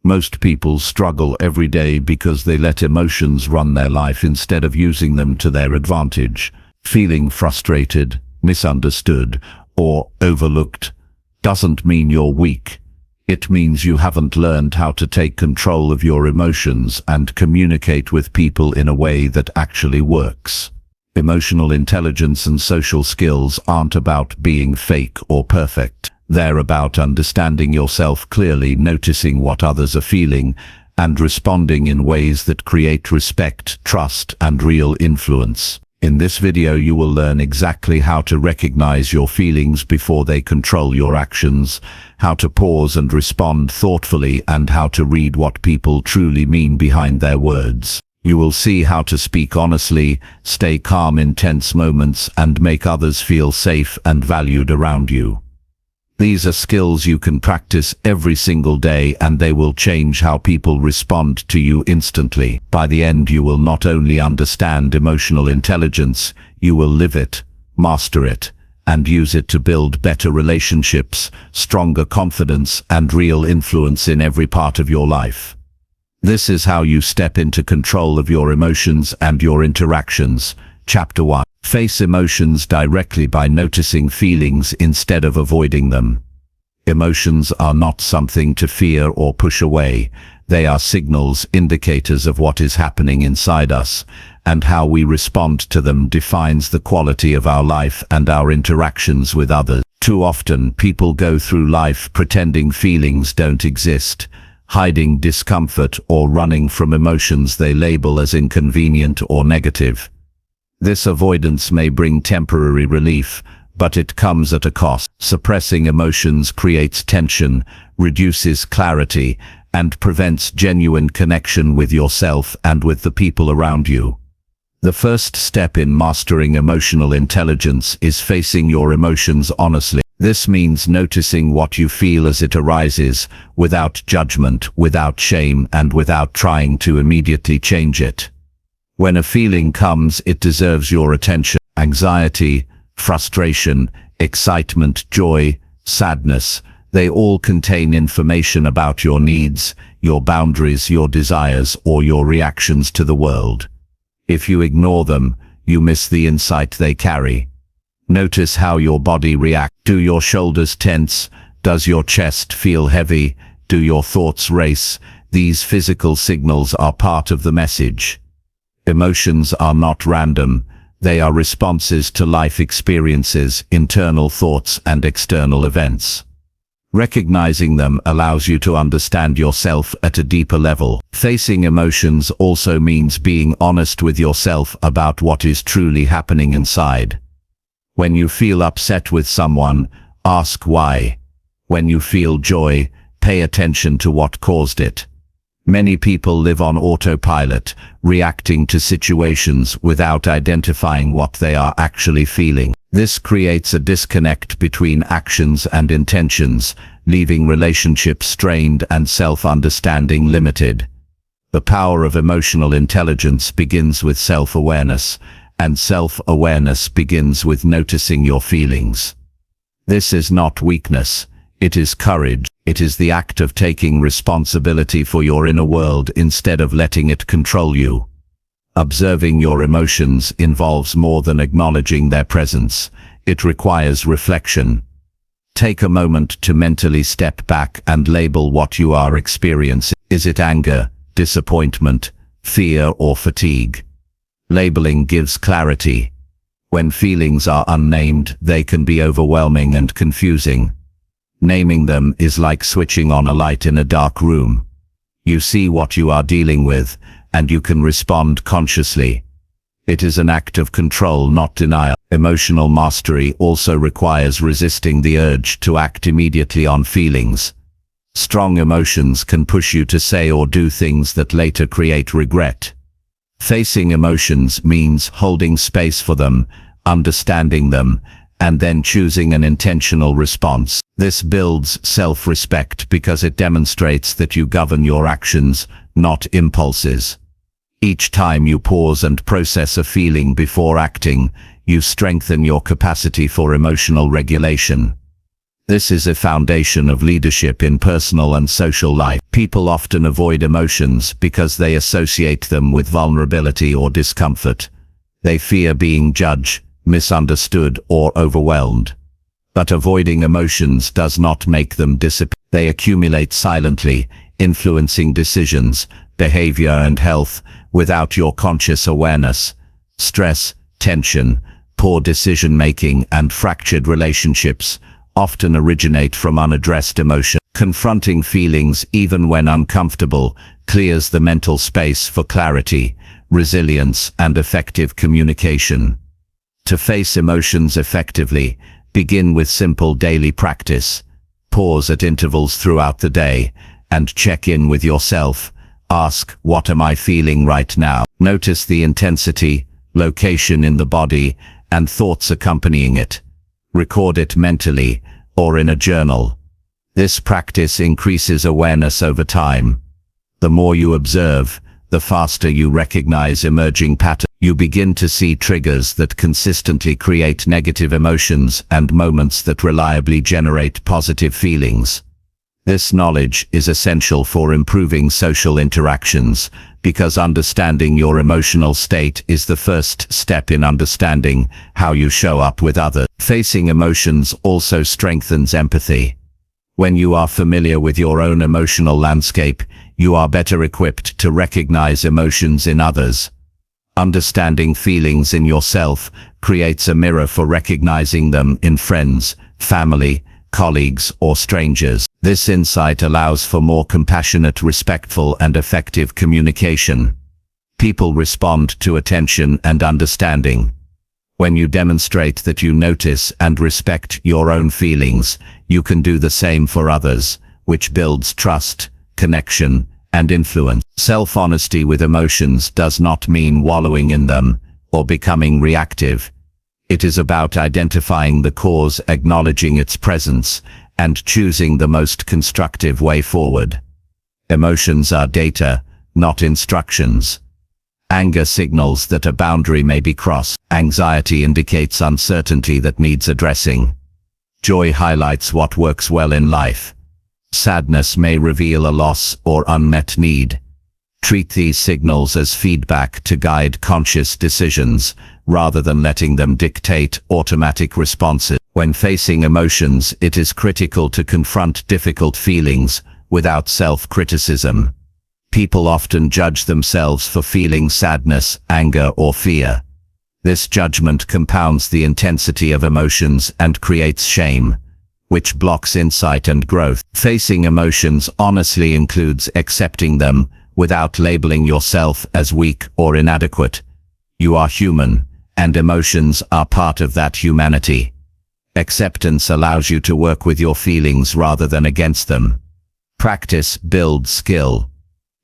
Most people struggle every day because they let emotions run their life instead of using them to their advantage. Feeling frustrated, misunderstood, or overlooked doesn't mean you're weak. It means you haven't learned how to take control of your emotions and communicate with people in a way that actually works. Emotional intelligence and social skills aren't about being fake or perfect. They're about understanding yourself clearly, noticing what others are feeling, and responding in ways that create respect, trust, and real influence. In this video, you will learn exactly how to recognize your feelings before they control your actions, how to pause and respond thoughtfully, and how to read what people truly mean behind their words. You will see how to speak honestly, stay calm in tense moments, and make others feel safe and valued around you. These are skills you can practice every single day, and they will change how people respond to you instantly. By the end, you will not only understand emotional intelligence, you will live it, master it, and use it to build better relationships, stronger confidence, and real influence in every part of your life. This is how you step into control of your emotions and your interactions. Chapter 1. Face emotions directly by noticing feelings instead of avoiding them. Emotions are not something to fear or push away. They are signals, indicators of what is happening inside us, and how we respond to them defines the quality of our life and our interactions with others. Too often, people go through life pretending feelings don't exist, hiding discomfort or running from emotions they label as inconvenient or negative. This avoidance may bring temporary relief, but it comes at a cost. Suppressing emotions creates tension, reduces clarity, and prevents genuine connection with yourself and with the people around you. The first step in mastering emotional intelligence is facing your emotions honestly. This means noticing what you feel as it arises, without judgment, without shame, and without trying to immediately change it. When a feeling comes, it deserves your attention. Anxiety, frustration, excitement, joy, sadness, they all contain information about your needs, your boundaries, your desires, or your reactions to the world. If you ignore them, you miss the insight they carry. Notice how your body reacts. Do your shoulders tense? Does your chest feel heavy? Do your thoughts race? These physical signals are part of the message. Emotions are not random. They are responses to life experiences, internal thoughts, and external events. Recognizing them allows you to understand yourself at a deeper level. Facing emotions also means being honest with yourself about what is truly happening inside. When you feel upset with someone, ask why. When you feel joy, pay attention to what caused it. Many people live on autopilot, reacting to situations without identifying what they are actually feeling. This creates a disconnect between actions and intentions, leaving relationships strained and self-understanding limited. The power of emotional intelligence begins with self-awareness, and self-awareness begins with noticing your feelings. This is not weakness, it is courage. It is the act of taking responsibility for your inner world instead of letting it control you. Observing your emotions involves more than acknowledging their presence. It requires reflection. Take a moment to mentally step back and label what you are experiencing. Is it anger, disappointment, fear, or fatigue? Labeling gives clarity. When feelings are unnamed, they can be overwhelming and confusing. Naming them is like switching on a light in a dark room. You see what you are dealing with, and you can respond consciously. It is an act of control, not denial. Emotional mastery also requires resisting the urge to act immediately on feelings. Strong emotions can push you to say or do things that later create regret. Facing emotions means holding space for them, understanding them, and then choosing an intentional response. This builds self-respect because it demonstrates that you govern your actions, not impulses. Each time you pause and process a feeling before acting, you strengthen your capacity for emotional regulation. This is a foundation of leadership in personal and social life. People often avoid emotions because they associate them with vulnerability or discomfort. They fear being judged, misunderstood, or overwhelmed. But avoiding emotions does not make them disappear. They accumulate silently, influencing decisions, behavior, and health without your conscious awareness. Stress, tension, poor decision-making, and fractured relationships often originate from unaddressed emotion. Confronting feelings, even when uncomfortable, clears the mental space for clarity, resilience, and effective communication. To face emotions effectively, begin with simple daily practice. Pause at intervals throughout the day, and check in with yourself. Ask, what am I feeling right now? Notice the intensity, location in the body, and thoughts accompanying it. Record it mentally, or in a journal. This practice increases awareness over time. The more you observe, the faster you recognize emerging patterns. You begin to see triggers that consistently create negative emotions and moments that reliably generate positive feelings. This knowledge is essential for improving social interactions, because understanding your emotional state is the first step in understanding how you show up with others. Facing emotions also strengthens empathy. When you are familiar with your own emotional landscape, you are better equipped to recognize emotions in others. Understanding feelings in yourself creates a mirror for recognizing them in friends, family, colleagues, or strangers. This insight allows for more compassionate, respectful, and effective communication. People respond to attention and understanding. When you demonstrate that you notice and respect your own feelings, you can do the same for others, which builds trust, connection, and influence. Self-honesty with emotions does not mean wallowing in them or becoming reactive. It is about identifying the cause, acknowledging its presence, and choosing the most constructive way forward. Emotions are data, not instructions. Anger signals that a boundary may be crossed. Anxiety indicates uncertainty that needs addressing. Joy highlights what works well in life. Sadness may reveal a loss or unmet need. Treat these signals as feedback to guide conscious decisions, rather than letting them dictate automatic responses. When facing emotions, it is critical to confront difficult feelings without self-criticism. People often judge themselves for feeling sadness, anger, or fear. This judgment compounds the intensity of emotions and creates shame, which blocks insight and growth. Facing emotions honestly includes accepting them without labeling yourself as weak or inadequate. You are human, and emotions are part of that humanity. Acceptance allows you to work with your feelings rather than against them. Practice builds skill.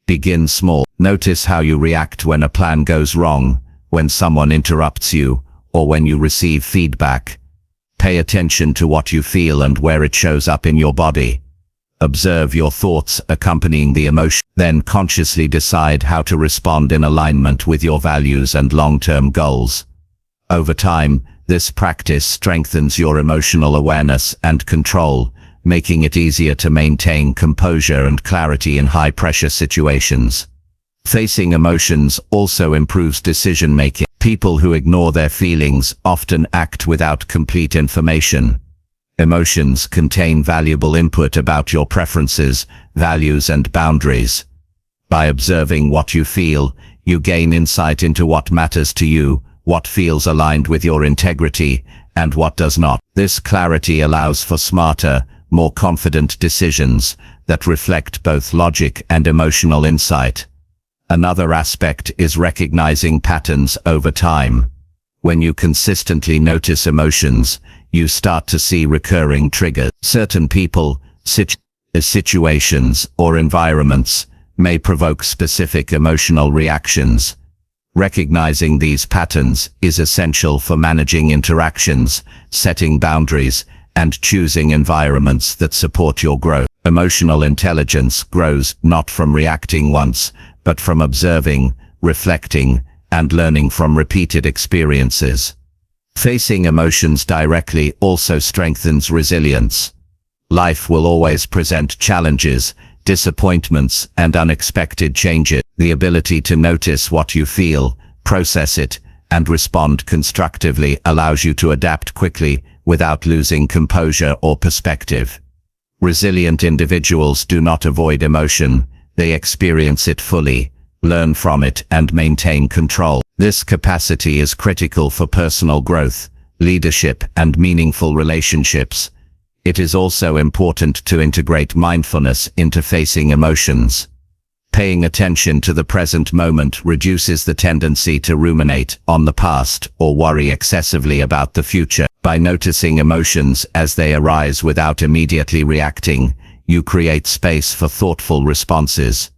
Begin small. Notice how you react when a plan goes wrong, when someone interrupts you, or when you receive feedback. Pay attention to what you feel and where it shows up in your body. Observe your thoughts accompanying the emotion, then consciously decide how to respond in alignment with your values and long-term goals. Over time, this practice strengthens your emotional awareness and control, making it easier to maintain composure and clarity in high-pressure situations. Facing emotions also improves decision-making. People who ignore their feelings often act without complete information. Emotions contain valuable input about your preferences, values, and boundaries. By observing what you feel, you gain insight into what matters to you, what feels aligned with your integrity, and what does not. This clarity allows for smarter, more confident decisions that reflect both logic and emotional insight. Another aspect is recognizing patterns over time. When you consistently notice emotions, you start to see recurring triggers. Certain people, situations, or environments may provoke specific emotional reactions. Recognizing these patterns is essential for managing interactions, setting boundaries, and choosing environments that support your growth. Emotional intelligence grows not from reacting once, but from observing, reflecting, and learning from repeated experiences. Facing emotions directly also strengthens resilience. Life will always present challenges, disappointments, and unexpected changes. The ability to notice what you feel, process it, and respond constructively allows you to adapt quickly without losing composure or perspective. Resilient individuals do not avoid emotion, they experience it fully, learn from it, and maintain control. This capacity is critical for personal growth, leadership, and meaningful relationships. It is also important to integrate mindfulness into facing emotions. Paying attention to the present moment reduces the tendency to ruminate on the past or worry excessively about the future. By noticing emotions as they arise without immediately reacting, you create space for thoughtful responses.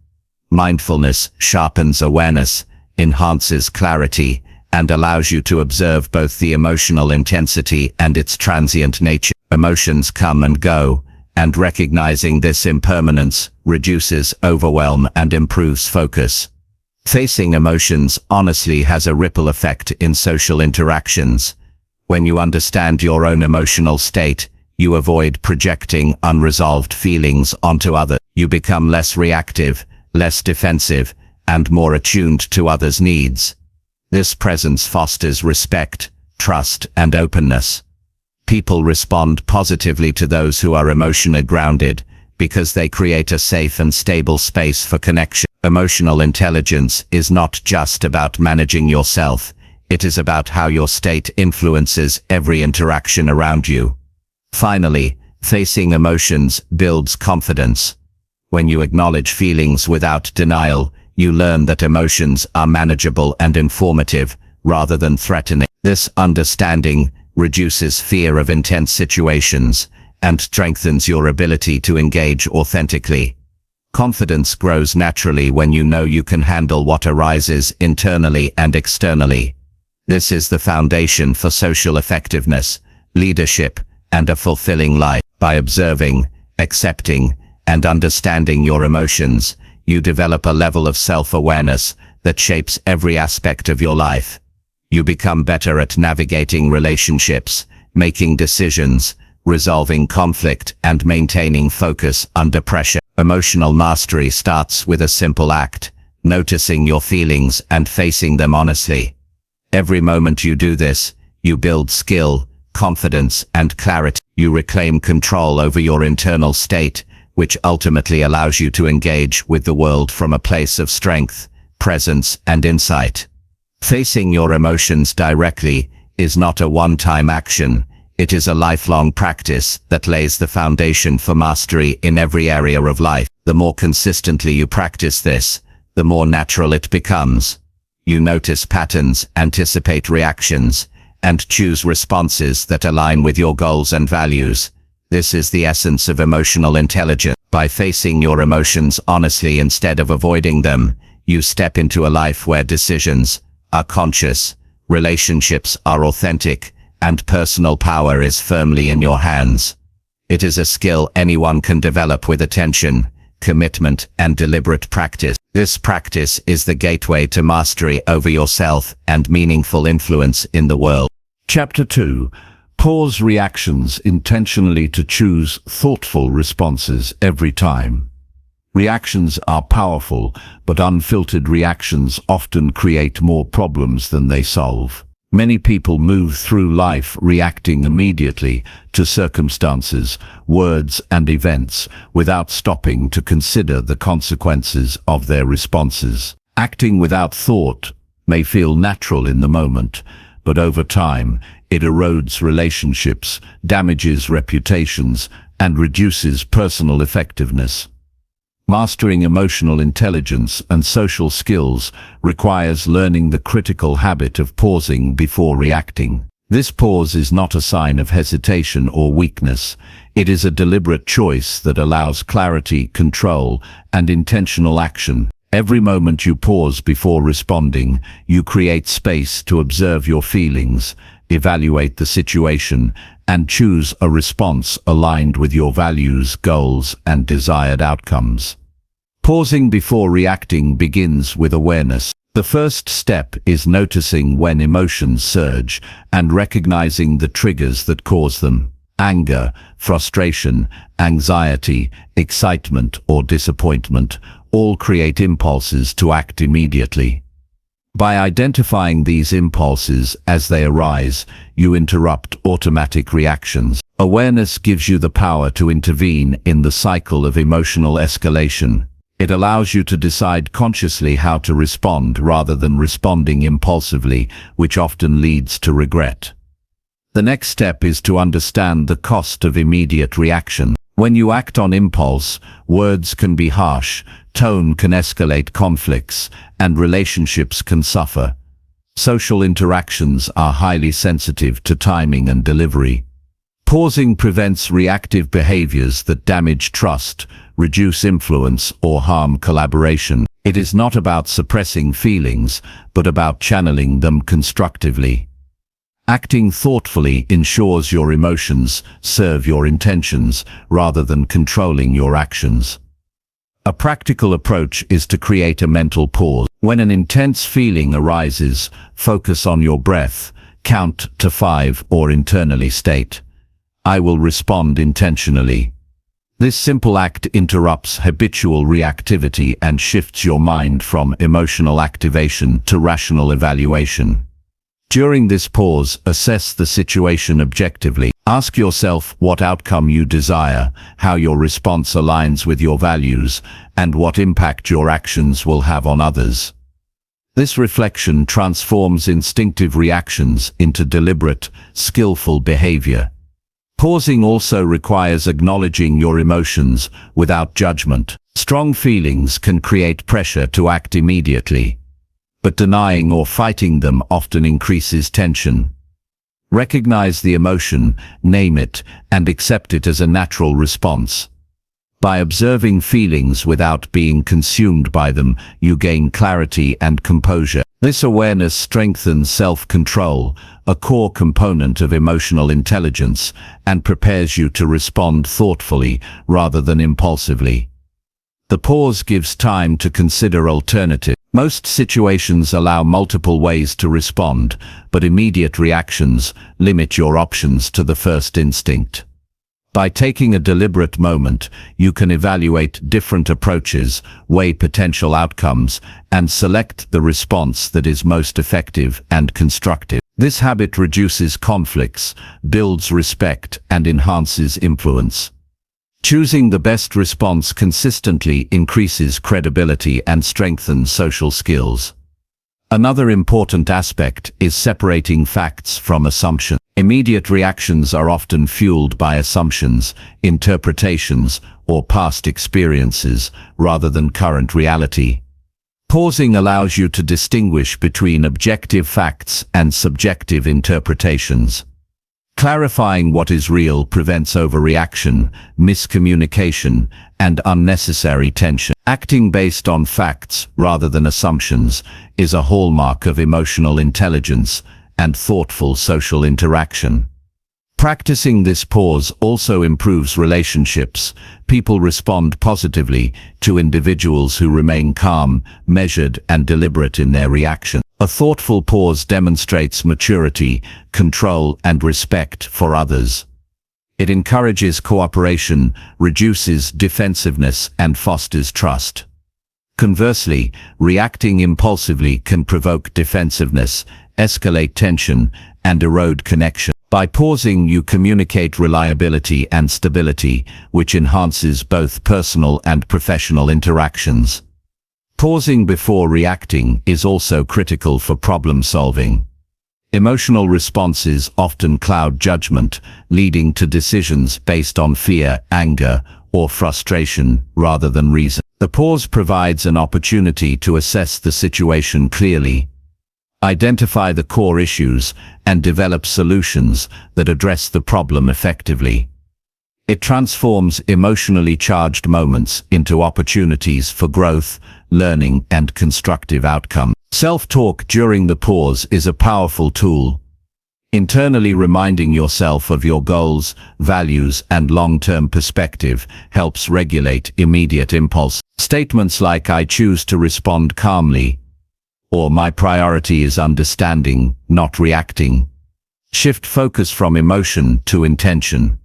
Mindfulness sharpens awareness, enhances clarity, and allows you to observe both the emotional intensity and its transient nature. Emotions come and go, and recognizing this impermanence reduces overwhelm and improves focus. Facing emotions honestly has a ripple effect in social interactions. When you understand your own emotional state, you avoid projecting unresolved feelings onto others. You become less reactive, less defensive, and more attuned to others' needs. This presence fosters respect, trust, and openness. People respond positively to those who are emotionally grounded because they create a safe and stable space for connection. Emotional intelligence is not just about managing yourself, it is about how your state influences every interaction around you. Finally, facing emotions builds confidence. When you acknowledge feelings without denial, you learn that emotions are manageable and informative rather than threatening. This understanding reduces fear of intense situations and strengthens your ability to engage authentically. Confidence grows naturally when you know you can handle what arises internally and externally. This is the foundation for social effectiveness, leadership, and a fulfilling life. By observing, accepting, and understanding your emotions, you develop a level of self-awareness that shapes every aspect of your life. You become better at navigating relationships, making decisions, resolving conflict, and maintaining focus under pressure. Emotional mastery starts with a simple act, noticing your feelings and facing them honestly. Every moment you do this, you build skill, confidence, and clarity. You reclaim control over your internal state, which ultimately allows you to engage with the world from a place of strength, presence, and insight. Facing your emotions directly is not a one-time action. It is a lifelong practice that lays the foundation for mastery in every area of life. The more consistently you practice this, the more natural it becomes. You notice patterns, anticipate reactions, and choose responses that align with your goals and values. This is the essence of emotional intelligence. By facing your emotions honestly instead of avoiding them, you step into a life where decisions are conscious, relationships are authentic, and personal power is firmly in your hands. It is a skill anyone can develop with attention, commitment, and deliberate practice. This practice is the gateway to mastery over yourself and meaningful influence in the world. Chapter 2. Pause reactions intentionally to choose thoughtful responses every time. Reactions are powerful, but unfiltered reactions often create more problems than they solve. Many people move through life reacting immediately to circumstances, words, and events without stopping to consider the consequences of their responses. Acting without thought may feel natural in the moment, but over time, it erodes relationships, damages reputations, and reduces personal effectiveness. Mastering emotional intelligence and social skills requires learning the critical habit of pausing before reacting. This pause is not a sign of hesitation or weakness. It is a deliberate choice that allows clarity, control, and intentional action. Every moment you pause before responding, you create space to observe your feelings, evaluate the situation, and choose a response aligned with your values, goals, and desired outcomes. Pausing before reacting begins with awareness. The first step is noticing when emotions surge and recognizing the triggers that cause them. anger, frustration, anxiety, excitement, or disappointment all create impulses to act immediately. By identifying these impulses as they arise, you interrupt automatic reactions. Awareness gives you the power to intervene in the cycle of emotional escalation. It allows you to decide consciously how to respond rather than responding impulsively, which often leads to regret. The next step is to understand the cost of immediate reaction. When you act on impulse, words can be harsh, tone can escalate conflicts, and relationships can suffer. Social interactions are highly sensitive to timing and delivery. Pausing prevents reactive behaviors that damage trust, reduce influence, or harm collaboration. It is not about suppressing feelings, but about channeling them constructively. Acting thoughtfully ensures your emotions serve your intentions rather than controlling your actions. A practical approach is to create a mental pause. When an intense feeling arises, focus on your breath, count to 5, or internally state, "I will respond intentionally." This simple act interrupts habitual reactivity and shifts your mind from emotional activation to rational evaluation. During this pause, assess the situation objectively. Ask yourself what outcome you desire, how your response aligns with your values, and what impact your actions will have on others. This reflection transforms instinctive reactions into deliberate, skillful behavior. Pausing also requires acknowledging your emotions without judgment. Strong feelings can create pressure to act immediately, but denying or fighting them often increases tension. Recognize the emotion, name it, and accept it as a natural response. By observing feelings without being consumed by them, you gain clarity and composure. This awareness strengthens self-control, a core component of emotional intelligence, and prepares you to respond thoughtfully rather than impulsively. The pause gives time to consider alternatives. Most situations allow multiple ways to respond, but immediate reactions limit your options to the first instinct. By taking a deliberate moment, you can evaluate different approaches, weigh potential outcomes, and select the response that is most effective and constructive. This habit reduces conflicts, builds respect, and enhances influence. Choosing the best response consistently increases credibility and strengthens social skills. Another important aspect is separating facts from assumptions. Immediate reactions are often fueled by assumptions, interpretations, or past experiences, rather than current reality. Pausing allows you to distinguish between objective facts and subjective interpretations. Clarifying what is real prevents overreaction, miscommunication, and unnecessary tension. Acting based on facts rather than assumptions is a hallmark of emotional intelligence and thoughtful social interaction. Practicing this pause also improves relationships. People respond positively to individuals who remain calm, measured, and deliberate in their reaction. A thoughtful pause demonstrates maturity, control, and respect for others. It encourages cooperation, reduces defensiveness, and fosters trust. Conversely, reacting impulsively can provoke defensiveness, escalate tension, and erode connection. By pausing, you communicate reliability and stability, which enhances both personal and professional interactions. Pausing before reacting is also critical for problem solving. Emotional responses often cloud judgment, leading to decisions based on fear, anger, or frustration rather than reason. The pause provides an opportunity to assess the situation clearly, identify the core issues, and develop solutions that address the problem effectively. It transforms emotionally charged moments into opportunities for growth, learning, and constructive outcomes. Self-talk during the pause is a powerful tool. Internally reminding yourself of your goals, values, and long-term perspective helps regulate immediate impulse. Statements like "I choose to respond calmly," or "My priority is understanding, not reacting," shift focus from emotion to intention.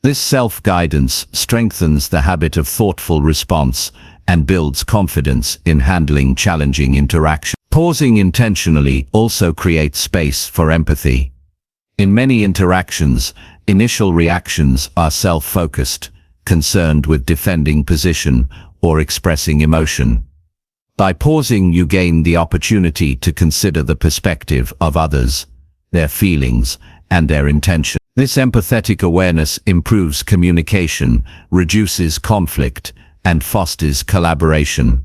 This self-guidance strengthens the habit of thoughtful response and builds confidence in handling challenging interactions. Pausing intentionally also creates space for empathy. In many interactions, initial reactions are self-focused, concerned with defending position or expressing emotion. By pausing, you gain the opportunity to consider the perspective of others, their feelings, and their intention. This empathetic awareness improves communication, reduces conflict, and fosters collaboration.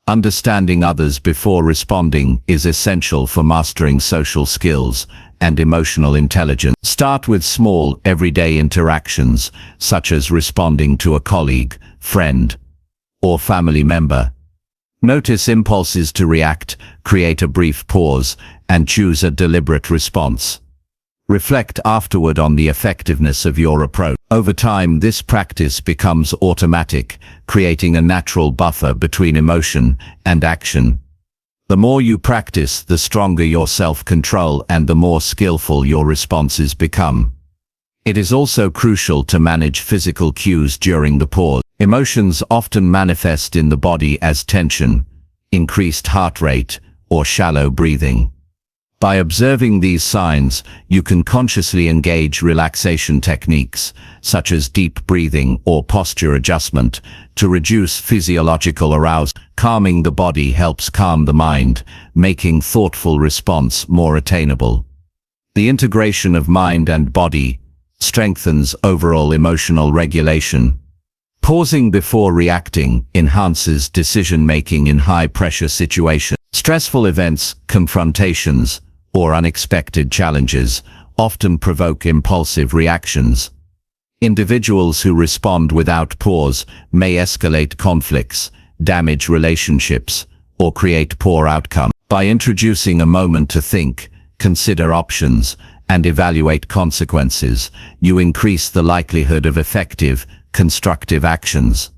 Understanding others before responding is essential for mastering social skills and emotional intelligence. Start with small, everyday interactions, such as responding to a colleague, friend, or family member. Notice impulses to react, create a brief pause, and choose a deliberate response. Reflect afterward on the effectiveness of your approach. Over time, this practice becomes automatic, creating a natural buffer between emotion and action. The more you practice, the stronger your self-control and the more skillful your responses become. It is also crucial to manage physical cues during the pause. Emotions often manifest in the body as tension, increased heart rate, or shallow breathing. By observing these signs, you can consciously engage relaxation techniques, such as deep breathing or posture adjustment, to reduce physiological arousal. Calming the body helps calm the mind, making thoughtful response more attainable. The integration of mind and body strengthens overall emotional regulation. Pausing before reacting enhances decision-making in high-pressure situations. Stressful events, confrontations, or unexpected challenges often provoke impulsive reactions. Individuals who respond without pause may escalate conflicts, damage relationships, or create poor outcomes. By introducing a moment to think, consider options, and evaluate consequences, you increase the likelihood of effective, constructive actions.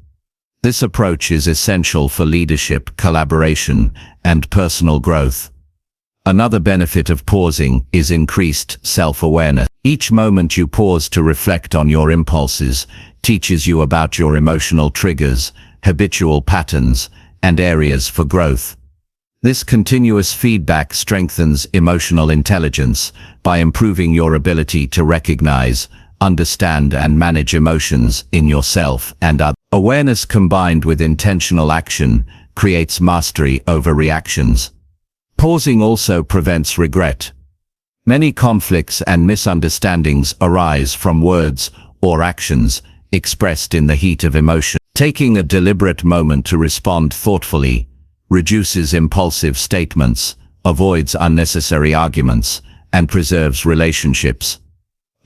This approach is essential for leadership, collaboration, and personal growth. Another benefit of pausing is increased self-awareness. Each moment you pause to reflect on your impulses teaches you about your emotional triggers, habitual patterns, and areas for growth. This continuous feedback strengthens emotional intelligence by improving your ability to recognize, understand, and manage emotions in yourself and others. Awareness combined with intentional action creates mastery over reactions. Pausing also prevents regret. Many conflicts and misunderstandings arise from words or actions expressed in the heat of emotion. Taking a deliberate moment to respond thoughtfully reduces impulsive statements, avoids unnecessary arguments, and preserves relationships.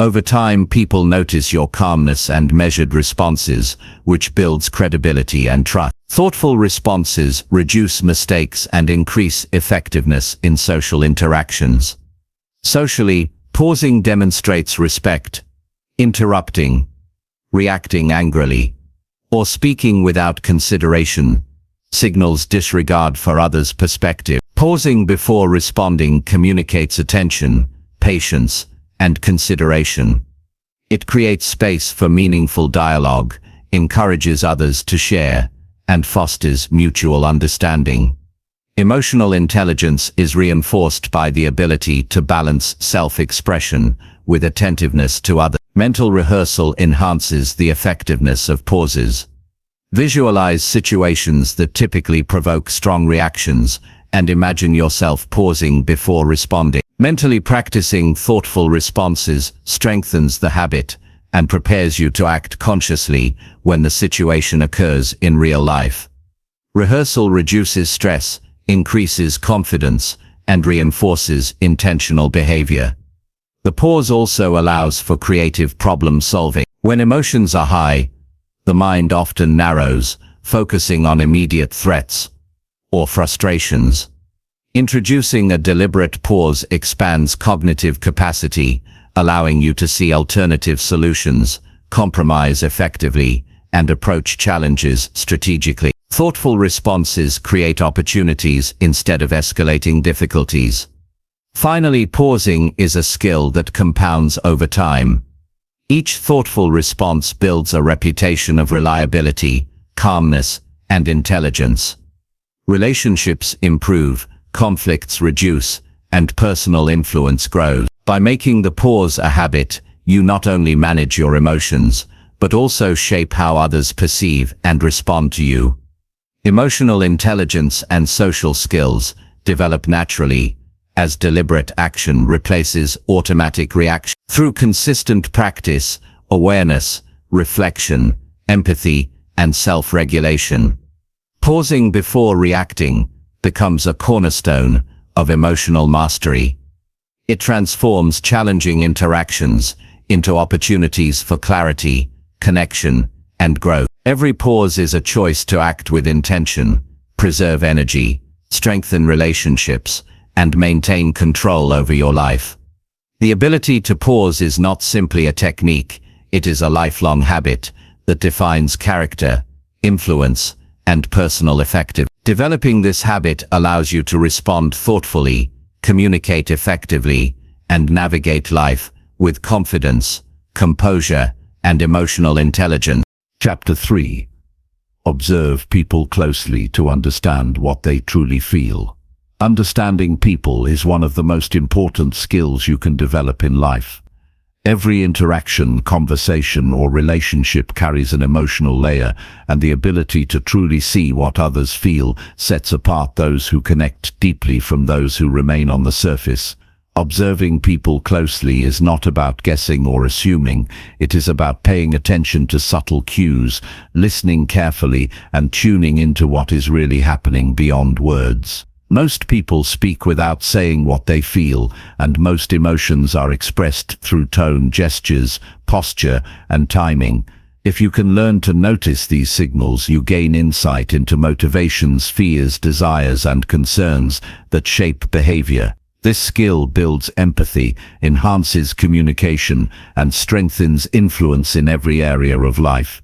Over time, people notice your calmness and measured responses, which builds credibility and trust. Thoughtful responses reduce mistakes and increase effectiveness in social interactions. Socially, pausing demonstrates respect. Interrupting, reacting angrily, or speaking without consideration signals disregard for others' perspective. Pausing before responding communicates attention, patience, and consideration. It creates space for meaningful dialogue, encourages others to share, and fosters mutual understanding. Emotional intelligence is reinforced by the ability to balance self-expression with attentiveness to others. Mental rehearsal enhances the effectiveness of pauses. Visualize situations that typically provoke strong reactions and imagine yourself pausing before responding. Mentally practicing thoughtful responses strengthens the habit and prepares you to act consciously when the situation occurs in real life. Rehearsal reduces stress, increases confidence, and reinforces intentional behavior. The pause also allows for creative problem solving. When emotions are high, the mind often narrows, focusing on immediate threats or frustrations. Introducing a deliberate pause expands cognitive capacity, allowing you to see alternative solutions, compromise effectively, and approach challenges strategically. Thoughtful responses create opportunities instead of escalating difficulties. Finally, pausing is a skill that compounds over time. Each thoughtful response builds a reputation of reliability, calmness, and intelligence. Relationships improve, conflicts reduce, and personal influence grows. By making the pause a habit, you not only manage your emotions, but also shape how others perceive and respond to you. Emotional intelligence and social skills develop naturally, as deliberate action replaces automatic reaction. Through consistent practice, awareness, reflection, empathy, and self-regulation, pausing before reacting becomes a cornerstone of emotional mastery. It transforms challenging interactions into opportunities for clarity, connection, and growth. Every pause is a choice to act with intention, preserve energy, strengthen relationships, and maintain control over your life. The ability to pause is not simply a technique, it is a lifelong habit that defines character, influence, and personal effectiveness. Developing this habit allows you to respond thoughtfully, communicate effectively, and navigate life with confidence, composure, and emotional intelligence. Chapter 3. Observe people closely to understand what they truly feel. Understanding people is one of the most important skills you can develop in life. Every interaction, conversation, or relationship carries an emotional layer, and the ability to truly see what others feel sets apart those who connect deeply from those who remain on the surface. Observing people closely is not about guessing or assuming. It is about paying attention to subtle cues, listening carefully, and tuning into what is really happening beyond words. Most people speak without saying what they feel, and most emotions are expressed through tone, gestures, posture, and timing. If you can learn to notice these signals, you gain insight into motivations, fears, desires, and concerns that shape behavior. This skill builds empathy, enhances communication, and strengthens influence in every area of life.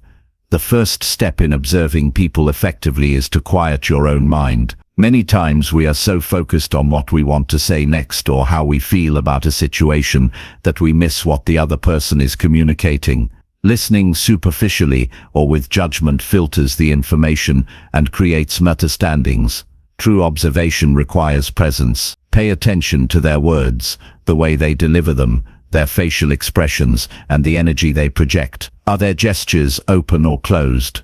The first step in observing people effectively is to quiet your own mind. Many times we are so focused on what we want to say next or how we feel about a situation that we miss what the other person is communicating. Listening superficially or with judgment filters the information and creates misunderstandings. True observation requires presence. Pay attention to their words, the way they deliver them, their facial expressions, and the energy they project. Are their gestures open or closed?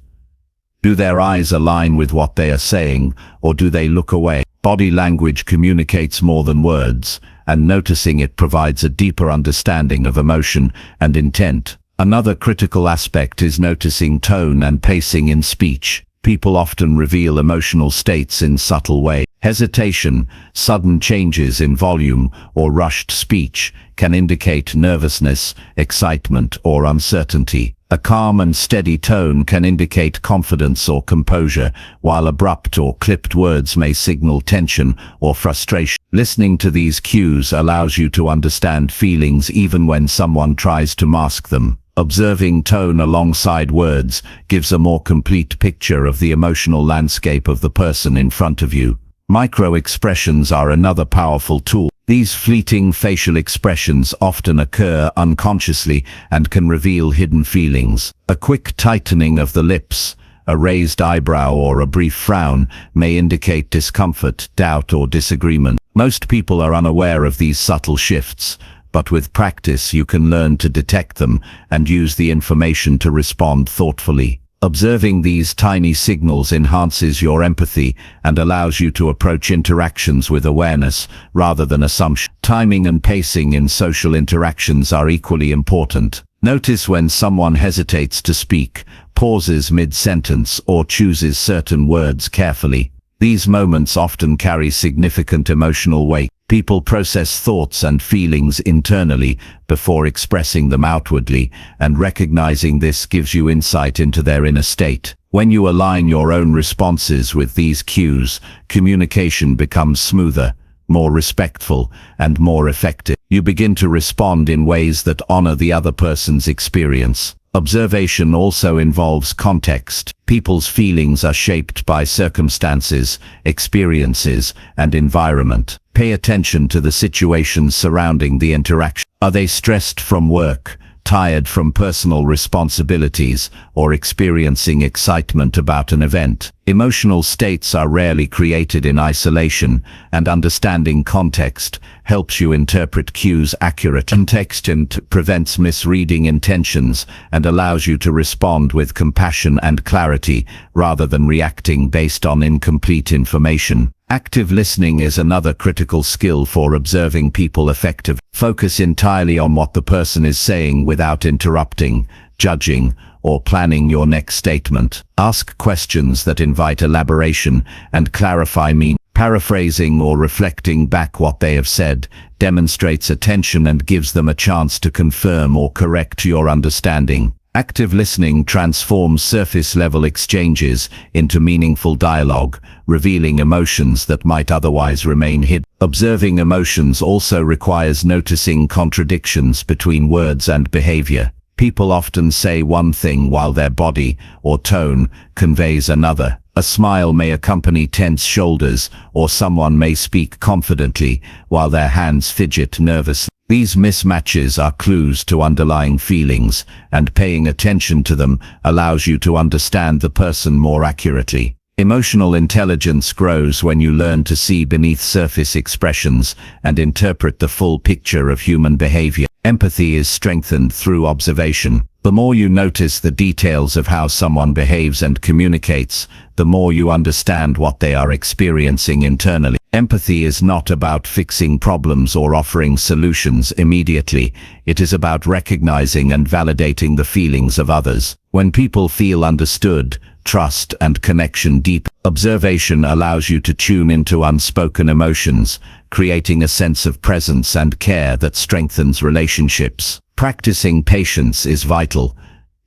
Do their eyes align with what they are saying, or do they look away? Body language communicates more than words, and noticing it provides a deeper understanding of emotion and intent. Another critical aspect is noticing tone and pacing in speech. People often reveal emotional states in subtle ways. Hesitation, sudden changes in volume, or rushed speech can indicate nervousness, excitement, or uncertainty. A calm and steady tone can indicate confidence or composure, while abrupt or clipped words may signal tension or frustration. Listening to these cues allows you to understand feelings even when someone tries to mask them. Observing tone alongside words gives a more complete picture of the emotional landscape of the person in front of you. Micro-expressions are another powerful tool. These fleeting facial expressions often occur unconsciously and can reveal hidden feelings. A quick tightening of the lips, a raised eyebrow, or a brief frown may indicate discomfort, doubt, or disagreement. Most people are unaware of these subtle shifts, but with practice you can learn to detect them and use the information to respond thoughtfully. Observing these tiny signals enhances your empathy and allows you to approach interactions with awareness rather than assumption. Timing and pacing in social interactions are equally important. Notice when someone hesitates to speak, pauses mid-sentence, or chooses certain words carefully. These moments often carry significant emotional weight. People process thoughts and feelings internally before expressing them outwardly, and recognizing this gives you insight into their inner state. When you align your own responses with these cues, communication becomes smoother, more respectful, and more effective. You begin to respond in ways that honor the other person's experience. Observation also involves context. People's feelings are shaped by circumstances, experiences, and environment. Pay attention to the situations surrounding the interaction. Are they stressed from work, tired from personal responsibilities, or experiencing excitement about an event. Emotional states are rarely created in isolation, and understanding context helps you interpret cues accurately. Context prevents misreading intentions and allows you to respond with compassion and clarity rather than reacting based on incomplete information. Active listening is another critical skill for observing people effectively. Focus entirely on what the person is saying without interrupting, judging, or planning your next statement. Ask questions that invite elaboration and clarify meaning. Paraphrasing or reflecting back what they have said demonstrates attention and gives them a chance to confirm or correct your understanding. Active listening transforms surface-level exchanges into meaningful dialogue, revealing emotions that might otherwise remain hidden. Observing emotions also requires noticing contradictions between words and behavior. People often say one thing while their body or tone conveys another. A smile may accompany tense shoulders, or someone may speak confidently while their hands fidget nervously. These mismatches are clues to underlying feelings, and paying attention to them allows you to understand the person more accurately. Emotional intelligence grows when you learn to see beneath surface expressions and interpret the full picture of human behavior. Empathy is strengthened through observation. The more you notice the details of how someone behaves and communicates, the more you understand what they are experiencing internally. Empathy is not about fixing problems or offering solutions immediately. It is about recognizing and validating the feelings of others. When people feel understood, trust and connection deepen. Observation allows you to tune into unspoken emotions, creating a sense of presence and care that strengthens relationships. Practicing patience is vital.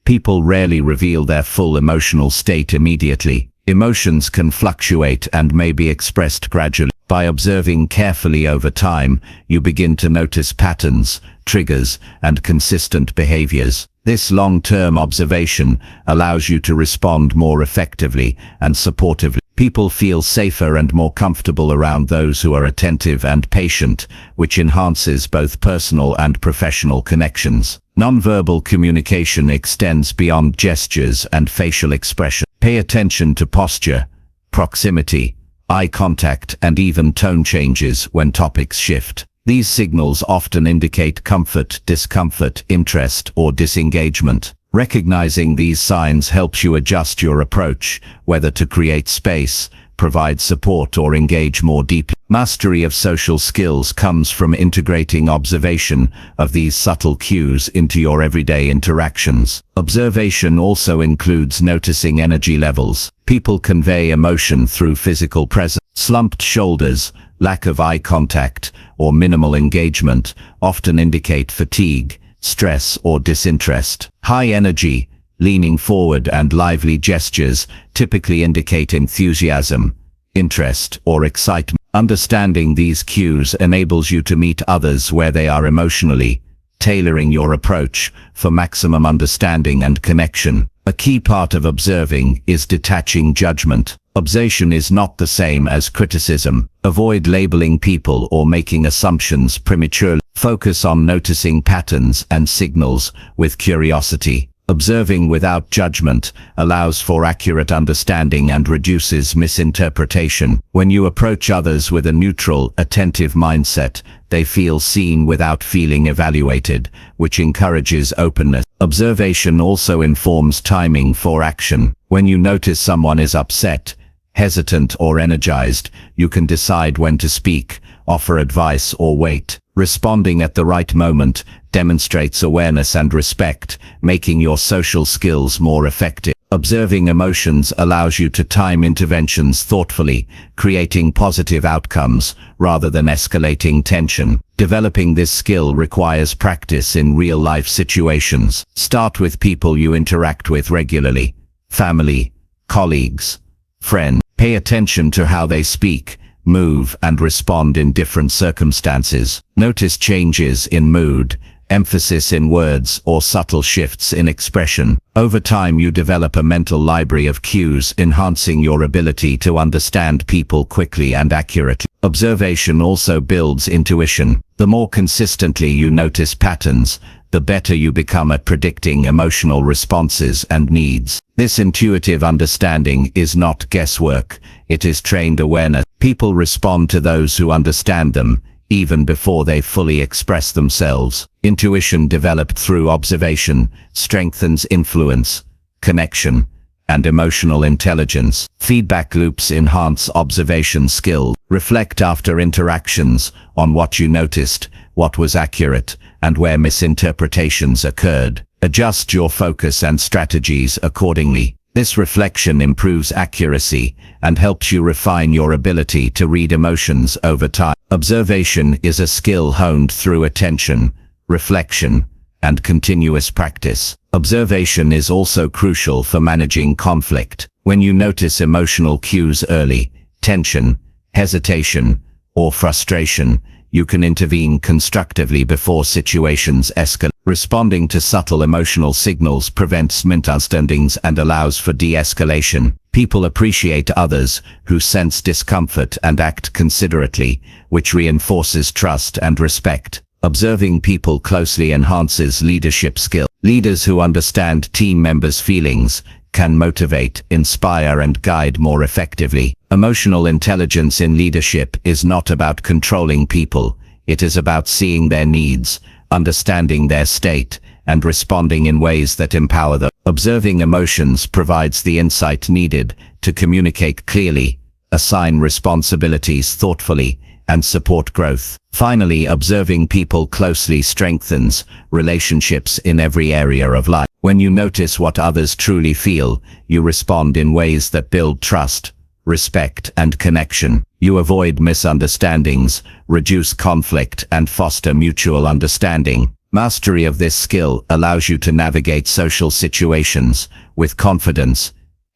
People rarely reveal their full emotional state immediately. Emotions can fluctuate and may be expressed gradually. By observing carefully over time, you begin to notice patterns, triggers, and consistent behaviors. This long-term observation allows you to respond more effectively and supportively. People feel safer and more comfortable around those who are attentive and patient, which enhances both personal and professional connections. Nonverbal communication extends beyond gestures and facial expression. Pay attention to posture, proximity, eye contact, and even tone changes when topics shift. These signals often indicate comfort, discomfort, interest, or disengagement. Recognizing these signs helps you adjust your approach, whether to create space, provide support, or engage more deeply. Mastery of social skills comes from integrating observation of these subtle cues into your everyday interactions. Observation also includes noticing energy levels. People convey emotion through physical presence. Slumped shoulders, lack of eye contact, or minimal engagement often indicate fatigue, stress, or disinterest. High energy, leaning forward, and lively gestures typically indicate enthusiasm, interest, or excitement. Understanding these cues enables you to meet others where they are emotionally, tailoring your approach for maximum understanding and connection. A key part of observing is detaching judgment. Observation is not the same as criticism. Avoid labeling people or making assumptions prematurely. Focus on noticing patterns and signals with curiosity. Observing without judgment allows for accurate understanding and reduces misinterpretation. When you approach others with a neutral, attentive mindset, they feel seen without feeling evaluated, which encourages openness. Observation also informs timing for action. When you notice someone is upset, hesitant, or energized, you can decide when to speak, offer advice, or wait. Responding at the right moment demonstrates awareness and respect, making your social skills more effective. Observing emotions allows you to time interventions thoughtfully, creating positive outcomes rather than escalating tension. Developing this skill requires practice in real-life situations. Start with people you interact with regularly: family, colleagues, friends. Pay attention to how they speak, move, and respond in different circumstances. Notice changes in mood, emphasis in words, or subtle shifts in expression. Over time, you develop a mental library of cues, enhancing your ability to understand people quickly and accurately. Observation also builds intuition. The more consistently you notice patterns, the better you become at predicting emotional responses and needs. This intuitive understanding is not guesswork, it is trained awareness. People respond to those who understand them, even before they fully express themselves. Intuition developed through observation strengthens influence, connection, and emotional intelligence. Feedback loops enhance observation skill. Reflect after interactions on what you noticed, what was accurate, and where misinterpretations occurred. Adjust your focus and strategies accordingly. This reflection improves accuracy and helps you refine your ability to read emotions over time. Observation is a skill honed through attention, reflection, and continuous practice. Observation is also crucial for managing conflict. When you notice emotional cues early, tension, hesitation, or frustration, you can intervene constructively before situations escalate. Responding to subtle emotional signals prevents misunderstandings and allows for de-escalation. People appreciate others who sense discomfort and act considerately, which reinforces trust and respect. Observing people closely enhances leadership skill. Leaders who understand team members' feelings can motivate, inspire, and guide more effectively. Emotional intelligence in leadership is not about controlling people. It is about seeing their needs, understanding their state, and responding in ways that empower them. Observing emotions provides the insight needed to communicate clearly, assign responsibilities thoughtfully, and support growth. Finally, observing people closely strengthens relationships in every area of life. When you notice what others truly feel, you respond in ways that build trust, respect, and connection. You avoid misunderstandings, reduce conflict, and foster mutual understanding. Mastery of this skill allows you to navigate social situations with confidence,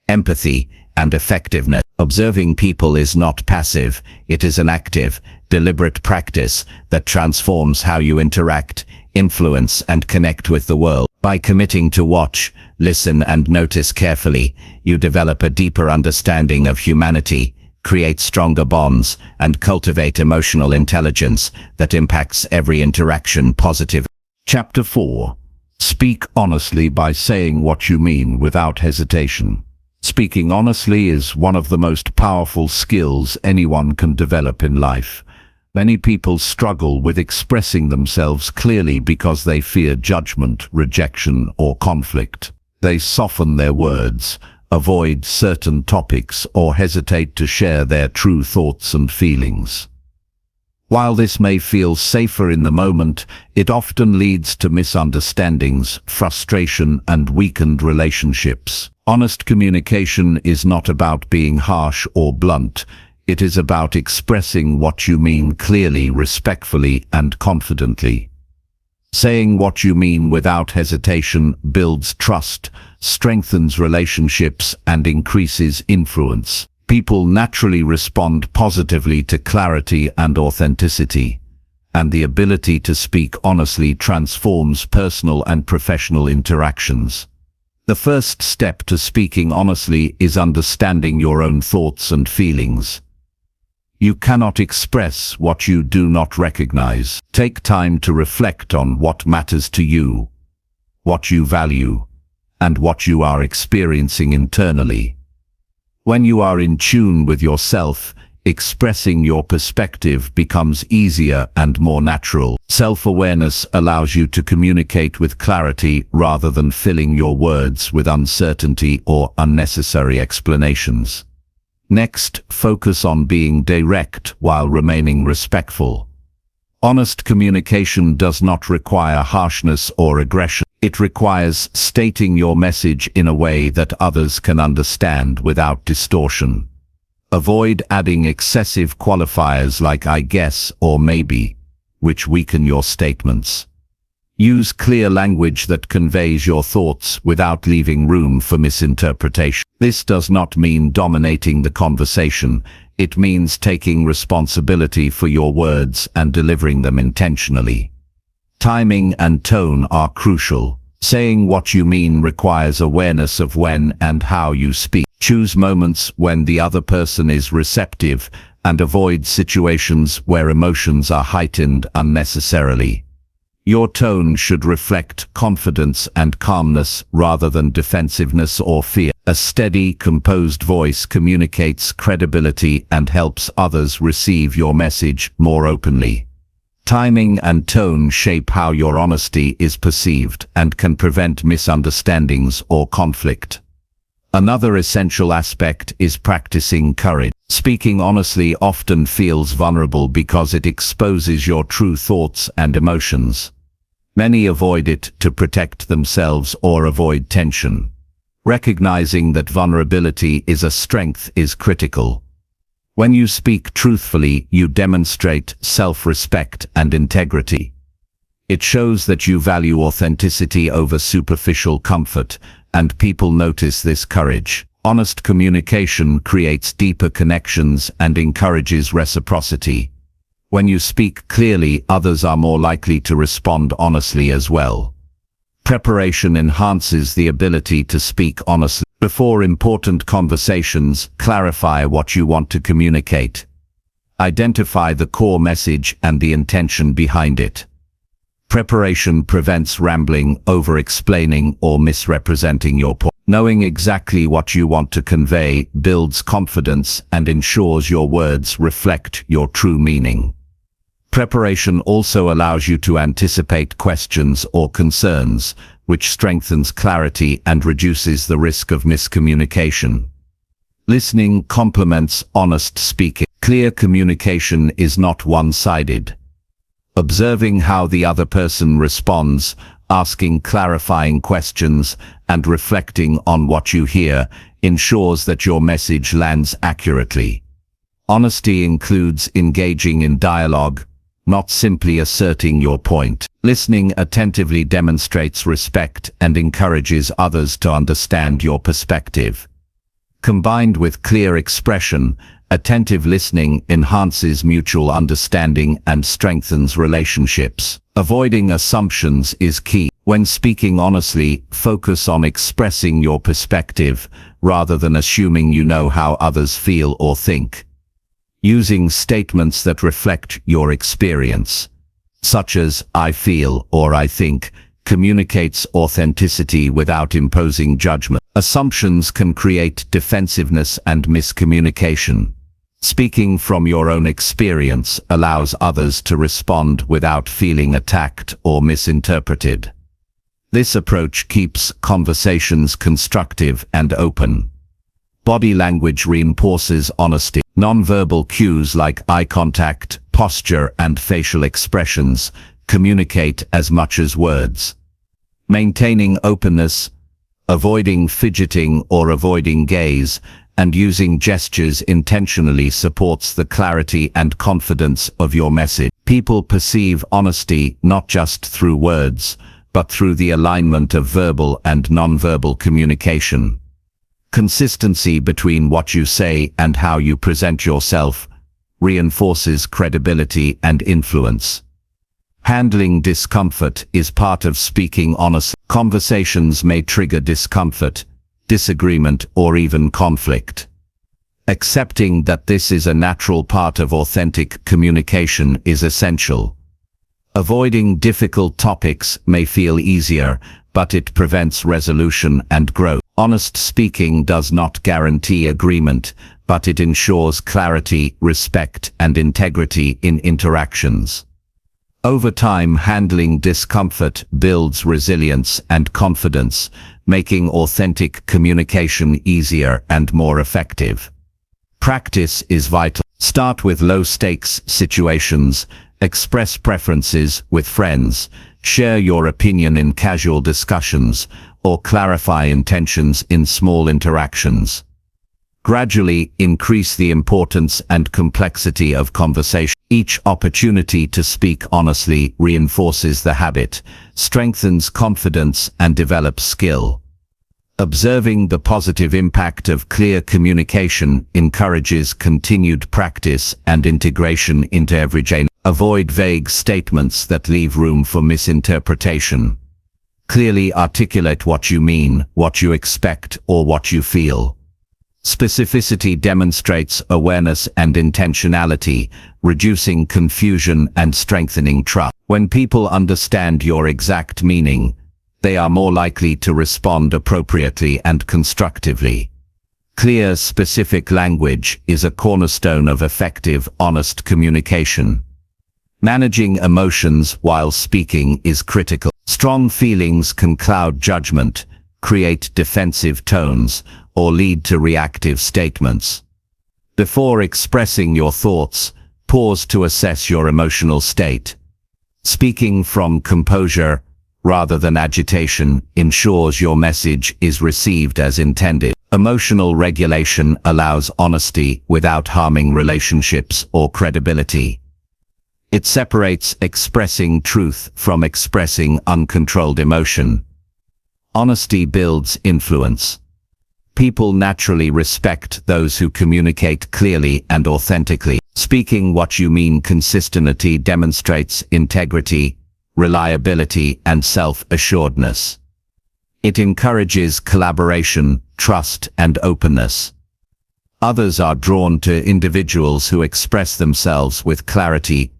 empathy, and effectiveness. Observing people is not passive, it is an active, deliberate practice that transforms how you interact, influence, and connect with the world. By committing to watch, listen, and notice carefully, you develop a deeper understanding of humanity, create stronger bonds, and cultivate emotional intelligence that impacts every interaction positively. Chapter 4. Speak honestly by saying what you mean without hesitation. Speaking honestly is one of the most powerful skills anyone can develop in life. Many people struggle with expressing themselves clearly because they fear judgment, rejection, or conflict. They soften their words, avoid certain topics, or hesitate to share their true thoughts and feelings. While this may feel safer in the moment, it often leads to misunderstandings, frustration, and weakened relationships. Honest communication is not about being harsh or blunt. It is about expressing what you mean clearly, respectfully, and confidently. Saying what you mean without hesitation builds trust, strengthens relationships, and increases influence. People naturally respond positively to clarity and authenticity, and the ability to speak honestly transforms personal and professional interactions. The first step to speaking honestly is understanding your own thoughts and feelings. You cannot express what you do not recognize. Take time to reflect on what matters to you, what you value, and what you are experiencing internally. When you are in tune with yourself, expressing your perspective becomes easier and more natural. Self-awareness allows you to communicate with clarity rather than filling your words with uncertainty or unnecessary explanations. Next, focus on being direct while remaining respectful. Honest communication does not require harshness or aggression. It requires stating your message in a way that others can understand without distortion. Avoid adding excessive qualifiers like "I guess" or "maybe," which weaken your statements. Use clear language that conveys your thoughts without leaving room for misinterpretation. This does not mean dominating the conversation. It means taking responsibility for your words and delivering them intentionally. Timing and tone are crucial. Saying what you mean requires awareness of when and how you speak. Choose moments when the other person is receptive and avoid situations where emotions are heightened unnecessarily. Your tone should reflect confidence and calmness rather than defensiveness or fear. A steady, composed voice communicates credibility and helps others receive your message more openly. Timing and tone shape how your honesty is perceived and can prevent misunderstandings or conflict. Another essential aspect is practicing courage. Speaking honestly often feels vulnerable because it exposes your true thoughts and emotions. Many avoid it to protect themselves or avoid tension. Recognizing that vulnerability is a strength is critical. When you speak truthfully, you demonstrate self-respect and integrity. It shows that you value authenticity over superficial comfort, and people notice this courage. Honest communication creates deeper connections and encourages reciprocity. When you speak clearly, others are more likely to respond honestly as well. Preparation enhances the ability to speak honestly. Before important conversations, clarify what you want to communicate. Identify the core message and the intention behind it. Preparation prevents rambling, over-explaining, or misrepresenting your point. Knowing exactly what you want to convey builds confidence and ensures your words reflect your true meaning. Preparation also allows you to anticipate questions or concerns, which strengthens clarity and reduces the risk of miscommunication. Listening complements honest speaking. Clear communication is not one-sided. Observing how the other person responds, asking clarifying questions, and reflecting on what you hear ensures that your message lands accurately. Honesty includes engaging in dialogue, not simply asserting your point. Listening attentively demonstrates respect and encourages others to understand your perspective. Combined with clear expression, attentive listening enhances mutual understanding and strengthens relationships. Avoiding assumptions is key. When speaking honestly, focus on expressing your perspective rather than assuming you know how others feel or think. Using statements that reflect your experience, such as "I feel" or "I think," communicates authenticity without imposing judgment. Assumptions can create defensiveness and miscommunication. Speaking from your own experience allows others to respond without feeling attacked or misinterpreted. This approach keeps conversations constructive and open. Body language reinforces honesty. Nonverbal cues like eye contact, posture, and facial expressions communicate as much as words. Maintaining openness, avoiding fidgeting or avoiding gaze, and using gestures intentionally supports the clarity and confidence of your message. People perceive honesty not just through words, but through the alignment of verbal and nonverbal communication. Consistency between what you say and how you present yourself reinforces credibility and influence. Handling discomfort is part of speaking honestly. Conversations may trigger discomfort, disagreement, or even conflict. Accepting that this is a natural part of authentic communication is essential. Avoiding difficult topics may feel easier, but it prevents resolution and growth. Honest speaking does not guarantee agreement, but it ensures clarity, respect, and integrity in interactions. Over time, handling discomfort builds resilience and confidence, making authentic communication easier and more effective. Practice is vital. Start with low-stakes situations, express preferences with friends, share your opinion in casual discussions, or clarify intentions in small interactions. Gradually increase the importance and complexity of conversation. Each opportunity to speak honestly reinforces the habit, strengthens confidence, and develops skill. Observing the positive impact of clear communication encourages continued practice and integration into everyday life. Avoid vague statements that leave room for misinterpretation. Clearly articulate what you mean, what you expect, or what you feel. Specificity demonstrates awareness and intentionality, reducing confusion and strengthening trust. When people understand your exact meaning, they are more likely to respond appropriately and constructively. Clear, specific language is a cornerstone of effective, honest communication. Managing emotions while speaking is critical. Strong feelings can cloud judgment, create defensive tones, or lead to reactive statements. Before expressing your thoughts, pause to assess your emotional state. Speaking from composure, rather than agitation, ensures your message is received as intended. Emotional regulation allows honesty without harming relationships or credibility. It separates expressing truth from expressing uncontrolled emotion. Honesty builds influence. People naturally respect those who communicate clearly and authentically. Speaking what you mean consistently demonstrates integrity, reliability, and self-assuredness. It encourages collaboration, trust, and openness. Others are drawn to individuals who express themselves with clarity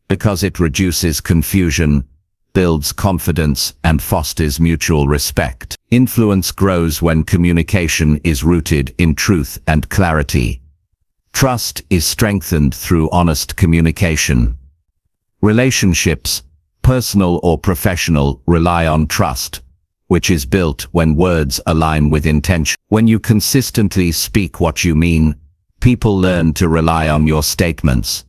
because it reduces confusion, builds confidence, and fosters mutual respect. Influence grows when communication is rooted in truth and clarity. Trust is strengthened through honest communication. Relationships, personal or professional, rely on trust, which is built when words align with intention. When you consistently speak what you mean, people learn to rely on your statements.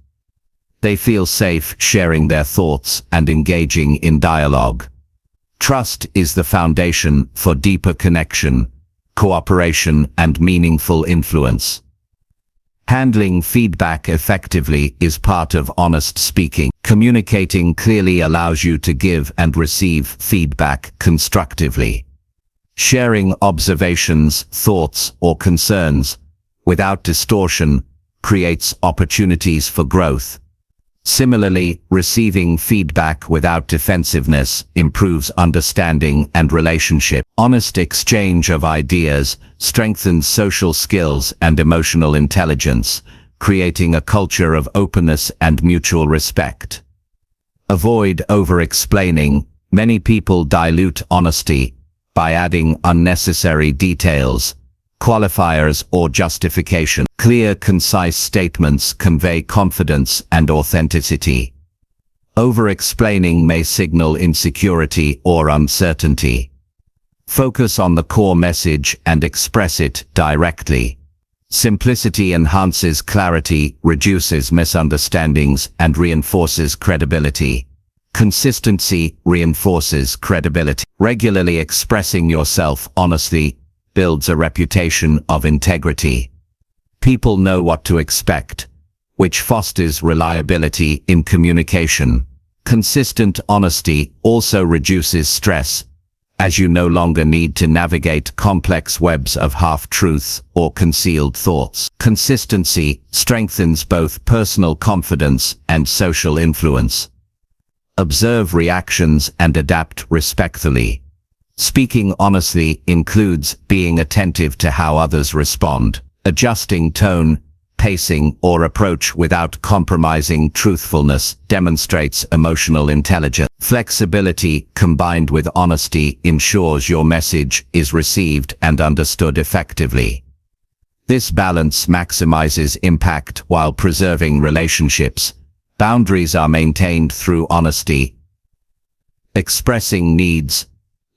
They feel safe sharing their thoughts and engaging in dialogue. Trust is the foundation for deeper connection, cooperation, and meaningful influence. Handling feedback effectively is part of honest speaking. Communicating clearly allows you to give and receive feedback constructively. Sharing observations, thoughts, or concerns without distortion creates opportunities for growth. Similarly, receiving feedback without defensiveness improves understanding and relationship. Honest exchange of ideas strengthens social skills and emotional intelligence, creating a culture of openness and mutual respect. Avoid over-explaining. Many people dilute honesty by adding unnecessary details, qualifiers, or justification. Clear, concise statements convey confidence and authenticity. Over-explaining may signal insecurity or uncertainty. Focus on the core message and express it directly. Simplicity enhances clarity, reduces misunderstandings, and reinforces credibility. Consistency reinforces credibility. Regularly expressing yourself honestly builds a reputation of integrity. People know what to expect, which fosters reliability in communication. Consistent honesty also reduces stress, as you no longer need to navigate complex webs of half-truths or concealed thoughts. Consistency strengthens both personal confidence and social influence. Observe reactions and adapt respectfully. Speaking honestly includes being attentive to how others respond. Adjusting tone, pacing, or approach without compromising truthfulness demonstrates emotional intelligence. Flexibility combined with honesty ensures your message is received and understood effectively. This balance maximizes impact while preserving relationships. Boundaries are maintained through honesty. Expressing needs,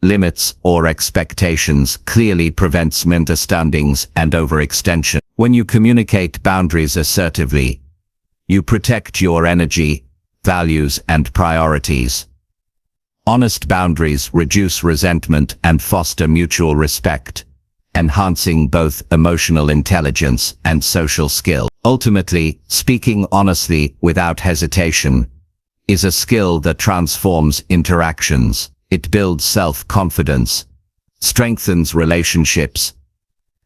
limits, or expectations clearly prevents misunderstandings and overextension. When you communicate boundaries assertively, you protect your energy, values, and priorities. Honest boundaries reduce resentment and foster mutual respect, enhancing both emotional intelligence and social skill. Ultimately, speaking honestly without hesitation is a skill that transforms interactions. It builds self-confidence, strengthens relationships,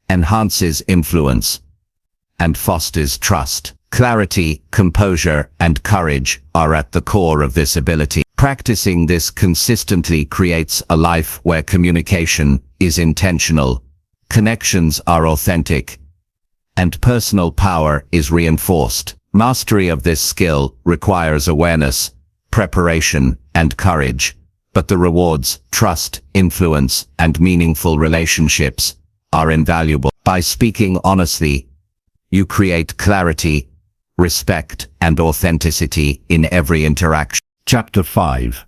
enhances influence, and fosters trust. Clarity, composure, and courage are at the core of this ability. Practicing this consistently creates a life where communication is intentional, connections are authentic, and personal power is reinforced. Mastery of this skill requires awareness, preparation, and courage, but the rewards, trust, influence, and meaningful relationships are invaluable. By speaking honestly, you create clarity, respect, and authenticity in every interaction. Chapter 5.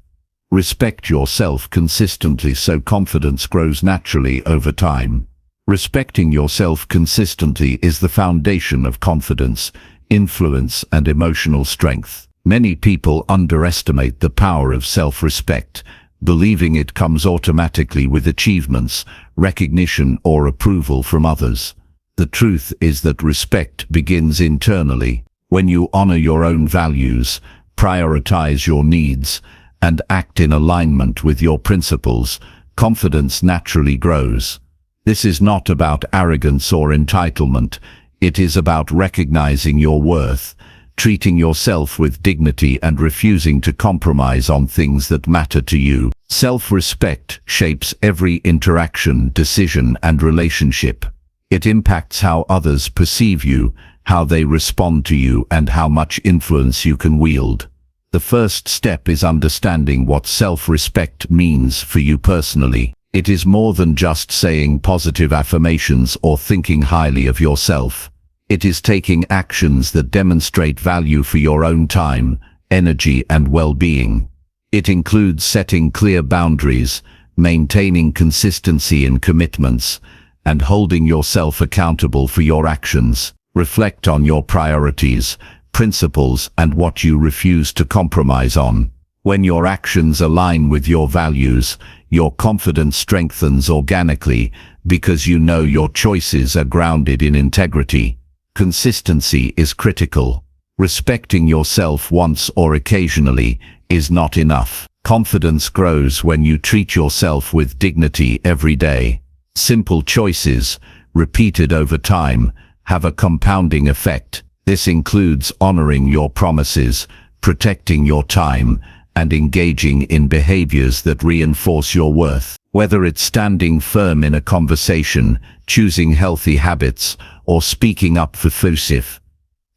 Respect yourself consistently so confidence grows naturally over time. Respecting yourself consistently is the foundation of confidence, influence, and emotional strength. Many people underestimate the power of self-respect, believing it comes automatically with achievements, recognition, or approval from others. The truth is that respect begins internally. When you honor your own values, prioritize your needs, and act in alignment with your principles, confidence naturally grows. This is not about arrogance or entitlement. It is about recognizing your worth, treating yourself with dignity, and refusing to compromise on things that matter to you. Self-respect shapes every interaction, decision, and relationship. It impacts how others perceive you, how they respond to you, and how much influence you can wield. The first step is understanding what self-respect means for you personally. It is more than just saying positive affirmations or thinking highly of yourself. It is taking actions that demonstrate value for your own time, energy, and well-being. It includes setting clear boundaries, maintaining consistency in commitments, and holding yourself accountable for your actions. Reflect on your priorities, principles, and what you refuse to compromise on. When your actions align with your values, your confidence strengthens organically because you know your choices are grounded in integrity. Consistency is critical. Respecting yourself once or occasionally is not enough. Confidence grows when you treat yourself with dignity every day. Simple choices, repeated over time, have a compounding effect. This includes honoring your promises, protecting your time, and engaging in behaviors that reinforce your worth. Whether it's standing firm in a conversation, choosing healthy habits, or speaking up for persuasive,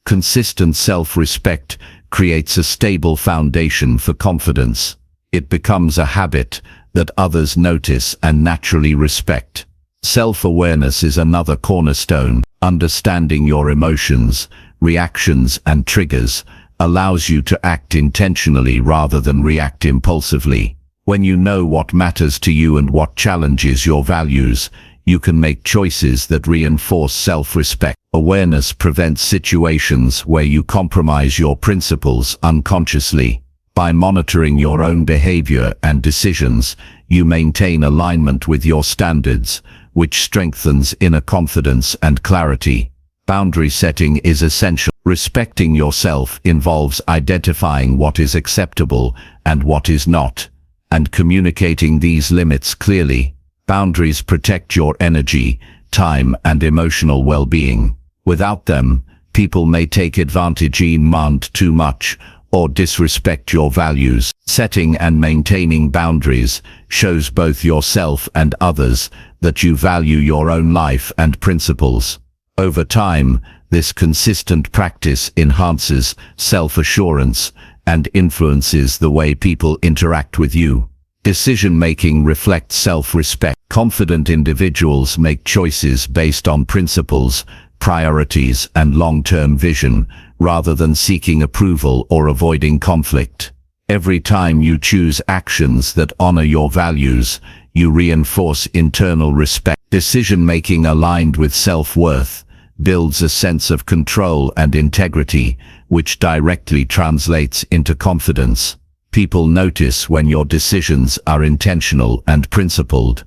consistent self-respect creates a stable foundation for confidence. It becomes a habit that others notice and naturally respect. Self-awareness is another cornerstone. Understanding your emotions, reactions, and triggers allows you to act intentionally rather than react impulsively. When you know what matters to you and what challenges your values, you can make choices that reinforce self-respect. Awareness prevents situations where you compromise your principles unconsciously. By monitoring your own behavior and decisions, you maintain alignment with your standards, which strengthens inner confidence and clarity. Boundary setting is essential. Respecting yourself involves identifying what is acceptable and what is not, and communicating these limits clearly. Boundaries protect your energy, time, and emotional well-being. Without them, people may take advantage, demand too much, or disrespect your values. Setting and maintaining boundaries shows both yourself and others that you value your own life and principles. Over time, this consistent practice enhances self-assurance and influences the way people interact with you. Decision-making reflects self-respect. Confident individuals make choices based on principles, priorities, and long-term vision, rather than seeking approval or avoiding conflict. Every time you choose actions that honor your values, you reinforce internal respect. Decision-making aligned with self-worth builds a sense of control and integrity, which directly translates into confidence. People notice when your decisions are intentional and principled,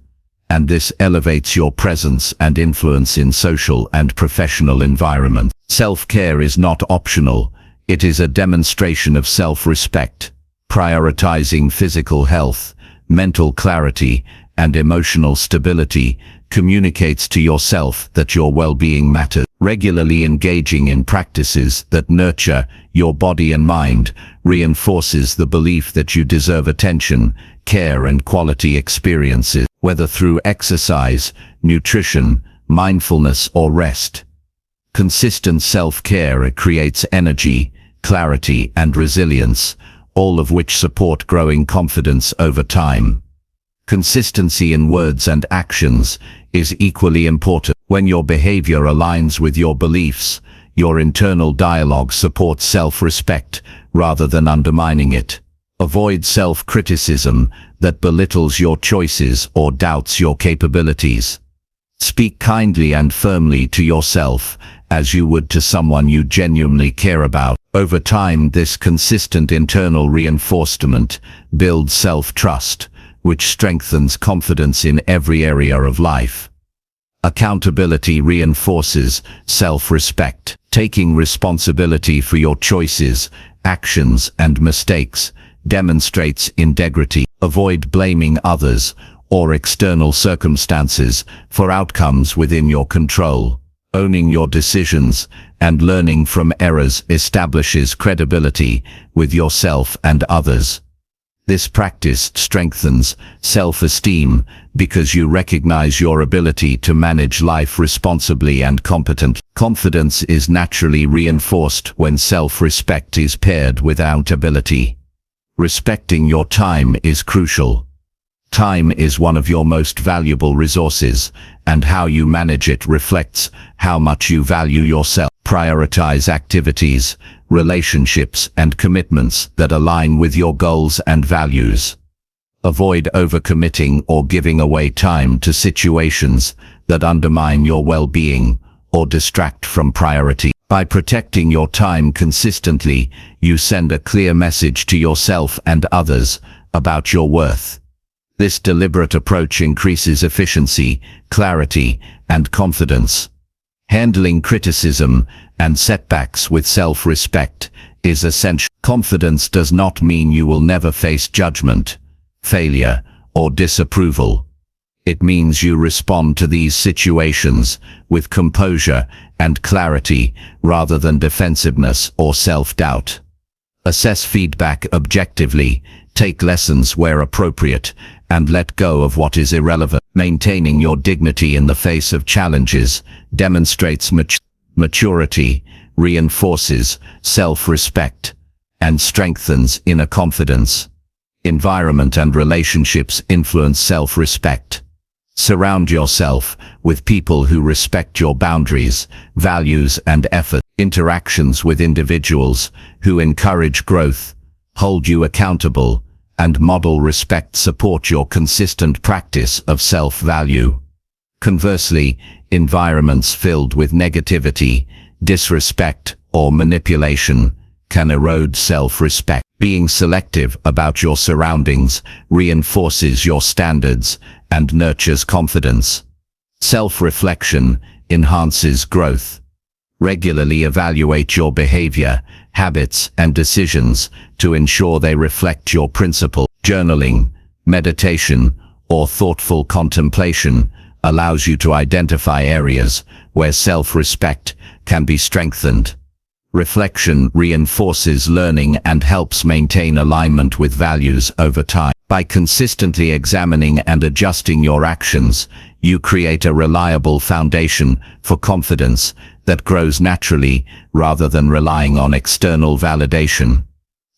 and this elevates your presence and influence in social and professional environments. Self-care is not optional, it is a demonstration of self-respect. Prioritizing physical health, mental clarity, and emotional stability communicates to yourself that your well-being matters. Regularly engaging in practices that nurture your body and mind reinforces the belief that you deserve attention, care, and quality experiences. Whether through exercise, nutrition, mindfulness, or rest, Consistent self-care creates energy, clarity, and resilience, all of which support growing confidence over time. Consistency in words and actions is equally important. When your behavior aligns with your beliefs, your internal dialogue supports self-respect rather than undermining it. Avoid self-criticism that belittles your choices or doubts your capabilities. Speak kindly and firmly to yourself, as you would to someone you genuinely care about. Over time, this consistent internal reinforcement builds self-trust, which strengthens confidence in every area of life. Accountability reinforces self-respect. Taking responsibility for your choices, actions, and mistakes demonstrates integrity. Avoid blaming others or external circumstances for outcomes within your control. Owning your decisions and learning from errors establishes credibility with yourself and others. This practice strengthens self-esteem because you recognize your ability to manage life responsibly and competently. Confidence is naturally reinforced when self-respect is paired with accountability. Respecting your time is crucial. Time is one of your most valuable resources, and how you manage it reflects how much you value yourself. Prioritize activities, relationships, and commitments that align with your goals and values. Avoid overcommitting or giving away time to situations that undermine your well-being or distract from priority. By protecting your time consistently, you send a clear message to yourself and others about your worth. This deliberate approach increases efficiency, clarity, and confidence. Handling criticism and setbacks with self-respect is essential. Confidence does not mean you will never face judgment, failure, or disapproval. It means you respond to these situations with composure and clarity rather than defensiveness or self-doubt. Assess feedback objectively, take lessons where appropriate, and let go of what is irrelevant. Maintaining your dignity in the face of challenges demonstrates maturity, reinforces self-respect, and strengthens inner confidence. Environment and relationships influence self-respect. Surround yourself with people who respect your boundaries, values, and effort. Interactions with individuals who encourage growth, hold you accountable, and model respect support your consistent practice of self-value. Conversely, environments filled with negativity, disrespect, or manipulation can erode self-respect. Being selective about your surroundings reinforces your standards and nurtures confidence. Self-reflection enhances growth. Regularly evaluate your behavior, habits, and decisions to ensure they reflect your principles. Journaling, meditation, or thoughtful contemplation allows you to identify areas where self-respect can be strengthened. Reflection reinforces learning and helps maintain alignment with values over time. By consistently examining and adjusting your actions, you create a reliable foundation for confidence that grows naturally rather than relying on external validation.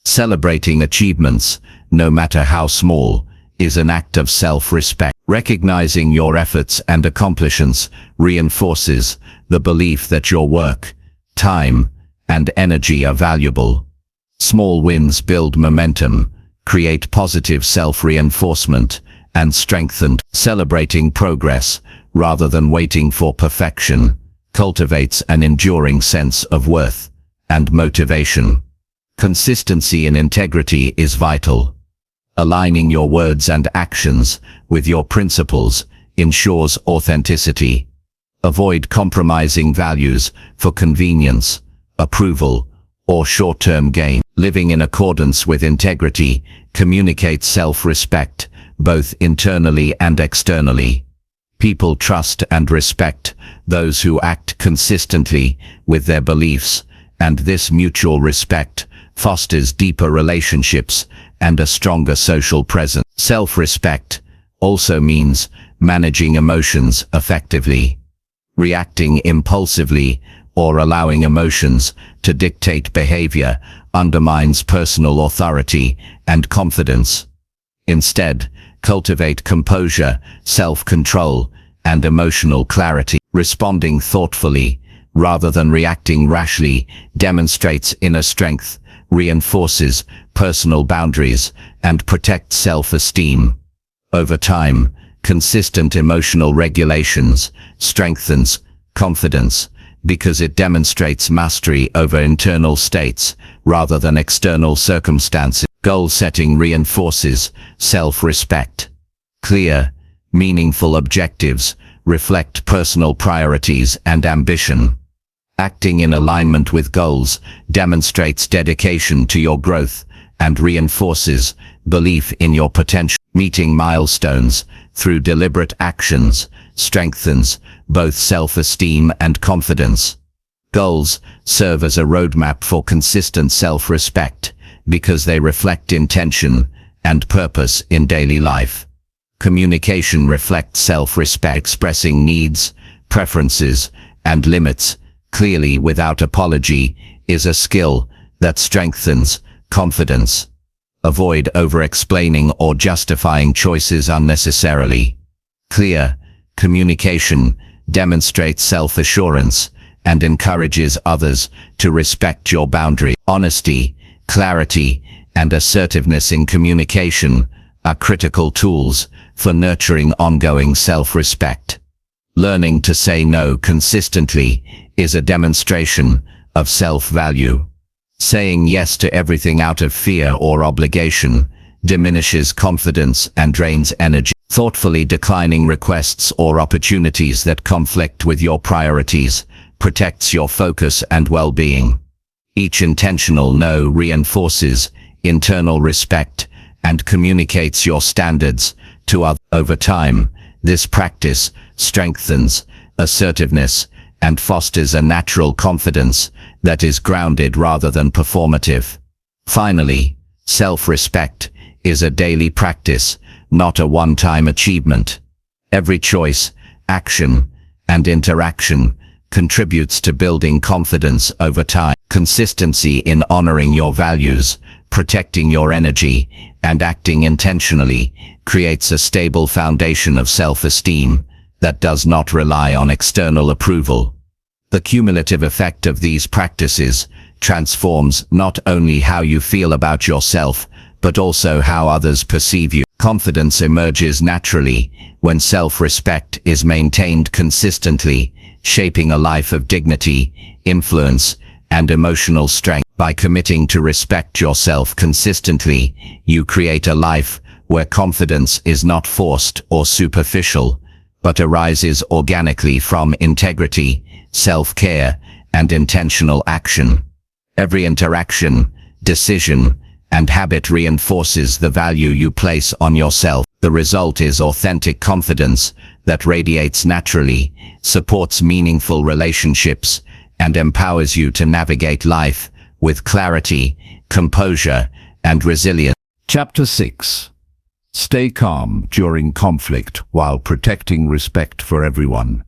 Celebrating achievements, no matter how small, is an act of self-respect. Recognizing your efforts and accomplishments reinforces the belief that your work, time, and energy are valuable. Small wins build momentum, create positive self-reinforcement, and strengthen. Celebrating progress, rather than waiting for perfection, cultivates an enduring sense of worth and motivation. Consistency and integrity is vital. Aligning your words and actions with your principles ensures authenticity. Avoid compromising values for convenience, approval, or short-term gain. Living in accordance with integrity communicates self-respect, both internally and externally. People trust and respect those who act consistently with their beliefs, and this mutual respect fosters deeper relationships and a stronger social presence. Self-respect also means managing emotions effectively. Reacting impulsively or allowing emotions to dictate behavior undermines personal authority and confidence. Instead, cultivate composure, self-control, and emotional clarity. Responding thoughtfully, rather than reacting rashly, demonstrates inner strength, reinforces personal boundaries, and protects self-esteem. Over time, consistent emotional regulations strengthens confidence because it demonstrates mastery over internal states rather than external circumstances. Goal setting reinforces self-respect. Clear, meaningful objectives reflect personal priorities and ambition. Acting in alignment with goals demonstrates dedication to your growth and reinforces belief in your potential. Meeting milestones through deliberate actions strengthens both self-esteem and confidence. Goals serve as a roadmap for consistent self-respect because they reflect intention and purpose in daily life. Communication reflects self-respect. Expressing needs, preferences, and limits clearly without apology is a skill that strengthens confidence. Avoid over-explaining or justifying choices unnecessarily. Clear communication demonstrates self-assurance and encourages others to respect your boundary. Honesty, clarity, and assertiveness in communication are critical tools for nurturing ongoing self-respect. Learning to say no consistently is a demonstration of self-value. Saying yes to everything out of fear or obligation diminishes confidence and drains energy. Thoughtfully declining requests or opportunities that conflict with your priorities protects your focus and well-being. Each intentional no reinforces internal respect and communicates your standards to others. Over time, this practice strengthens assertiveness and fosters a natural confidence that is grounded rather than performative. Finally, self-respect is a daily practice, not a one-time achievement. Every choice, action, and interaction contributes to building confidence over time. Consistency in honoring your values, protecting your energy, and acting intentionally creates a stable foundation of self-esteem that does not rely on external approval. The cumulative effect of these practices transforms not only how you feel about yourself, but also how others perceive you. Confidence emerges naturally when self-respect is maintained consistently, shaping a life of dignity, influence, and emotional strength. By committing to respect yourself consistently, you create a life where confidence is not forced or superficial, but arises organically from integrity, self-care, and intentional action. Every interaction, decision, and habit reinforces the value you place on yourself. The result is authentic confidence that radiates naturally, supports meaningful relationships, and empowers you to navigate life with clarity, composure, and resilience. Chapter 6. Stay calm during conflict while protecting respect for everyone.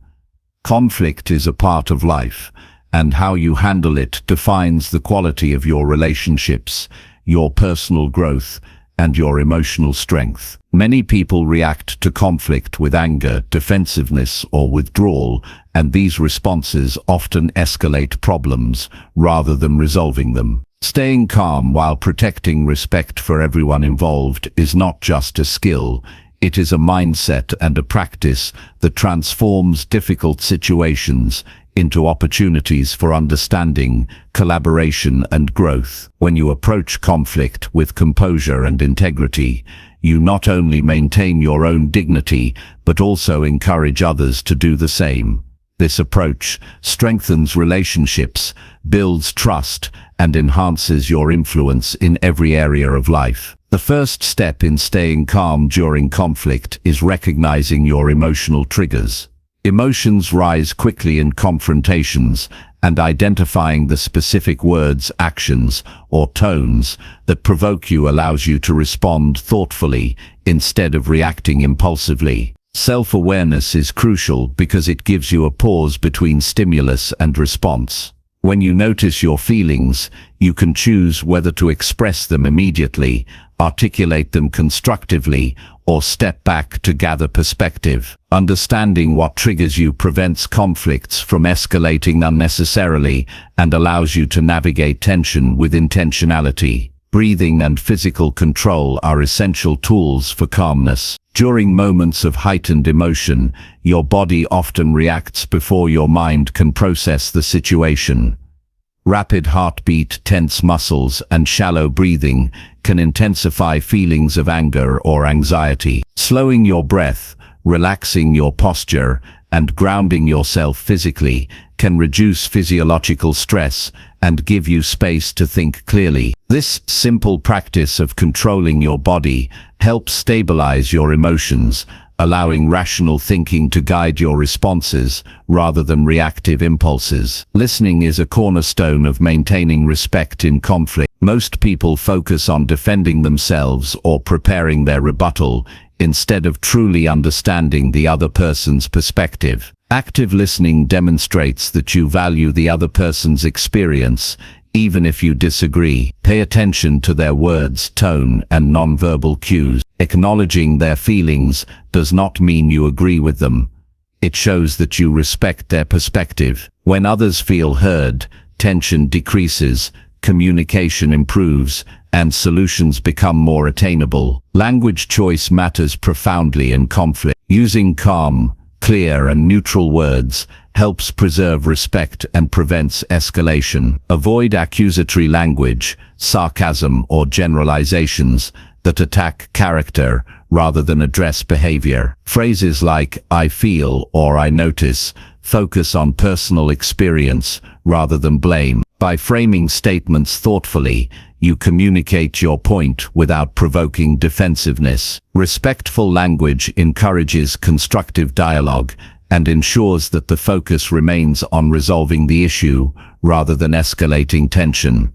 Conflict is a part of life, and how you handle it defines the quality of your relationships, your personal growth, and your emotional strength. Many people react to conflict with anger, defensiveness, or withdrawal, and these responses often escalate problems rather than resolving them. Staying calm while protecting respect for everyone involved is not just a skill, it is a mindset and a practice that transforms difficult situations into opportunities for understanding, collaboration, and growth. When you approach conflict with composure and integrity, you not only maintain your own dignity, but also encourage others to do the same. This approach strengthens relationships, builds trust, and enhances your influence in every area of life. The first step in staying calm during conflict is recognizing your emotional triggers. Emotions rise quickly in confrontations, and identifying the specific words, actions, or tones that provoke you allows you to respond thoughtfully instead of reacting impulsively. Self-awareness is crucial because it gives you a pause between stimulus and response. When you notice your feelings, you can choose whether to express them immediately, articulate them constructively, or step back to gather perspective. Understanding what triggers you prevents conflicts from escalating unnecessarily and allows you to navigate tension with intentionality. Breathing and physical control are essential tools for calmness. During moments of heightened emotion, your body often reacts before your mind can process the situation. Rapid heartbeat, tense muscles, and shallow breathing can intensify feelings of anger or anxiety. Slowing your breath, relaxing your posture, and grounding yourself physically can reduce physiological stress and give you space to think clearly. This simple practice of controlling your body helps stabilize your emotions, allowing rational thinking to guide your responses rather than reactive impulses. Listening is a cornerstone of maintaining respect in conflict. Most people focus on defending themselves or preparing their rebuttal instead of truly understanding the other person's perspective. Active listening demonstrates that you value the other person's experience, even if you disagree. Pay attention to their words, tone, and nonverbal cues. Acknowledging their feelings does not mean you agree with them. It shows that you respect their perspective. When others feel heard, tension decreases, communication improves, and solutions become more attainable. Language choice matters profoundly in conflict. Using calm, clear, and neutral words helps preserve respect and prevents escalation. Avoid accusatory language, sarcasm, or generalizations that attack character rather than address behavior. Phrases like "I feel" or "I notice" focus on personal experience rather than blame. By framing statements thoughtfully, you communicate your point without provoking defensiveness. Respectful language encourages constructive dialogue and ensures that the focus remains on resolving the issue rather than escalating tension.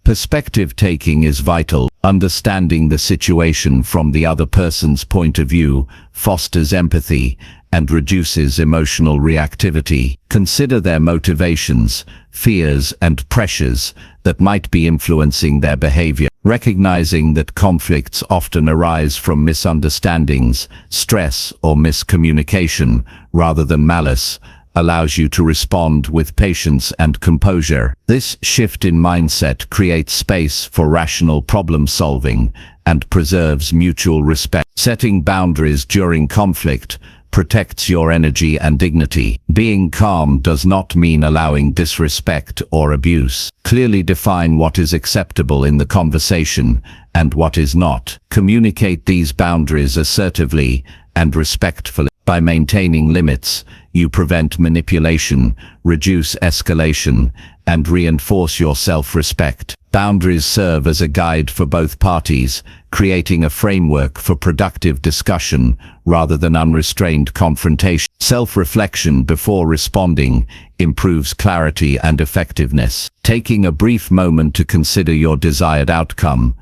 Perspective taking is vital. Understanding the situation from the other person's point of view fosters empathy and reduces emotional reactivity. Consider their motivations, fears, and pressures that might be influencing their behavior. Recognizing that conflicts often arise from misunderstandings, stress, or miscommunication rather than malice allows you to respond with patience and composure. This shift in mindset creates space for rational problem solving and preserves mutual respect. Setting boundaries during conflict protects your energy and dignity. Being calm does not mean allowing disrespect or abuse. Clearly define what is acceptable in the conversation and what is not. Communicate these boundaries assertively and respectfully. By maintaining limits, you prevent manipulation, reduce escalation, and reinforce your self-respect. Boundaries serve as a guide for both parties, creating a framework for productive discussion rather than unrestrained confrontation. Self-reflection before responding improves clarity and effectiveness. Taking a brief moment to consider your desired outcome,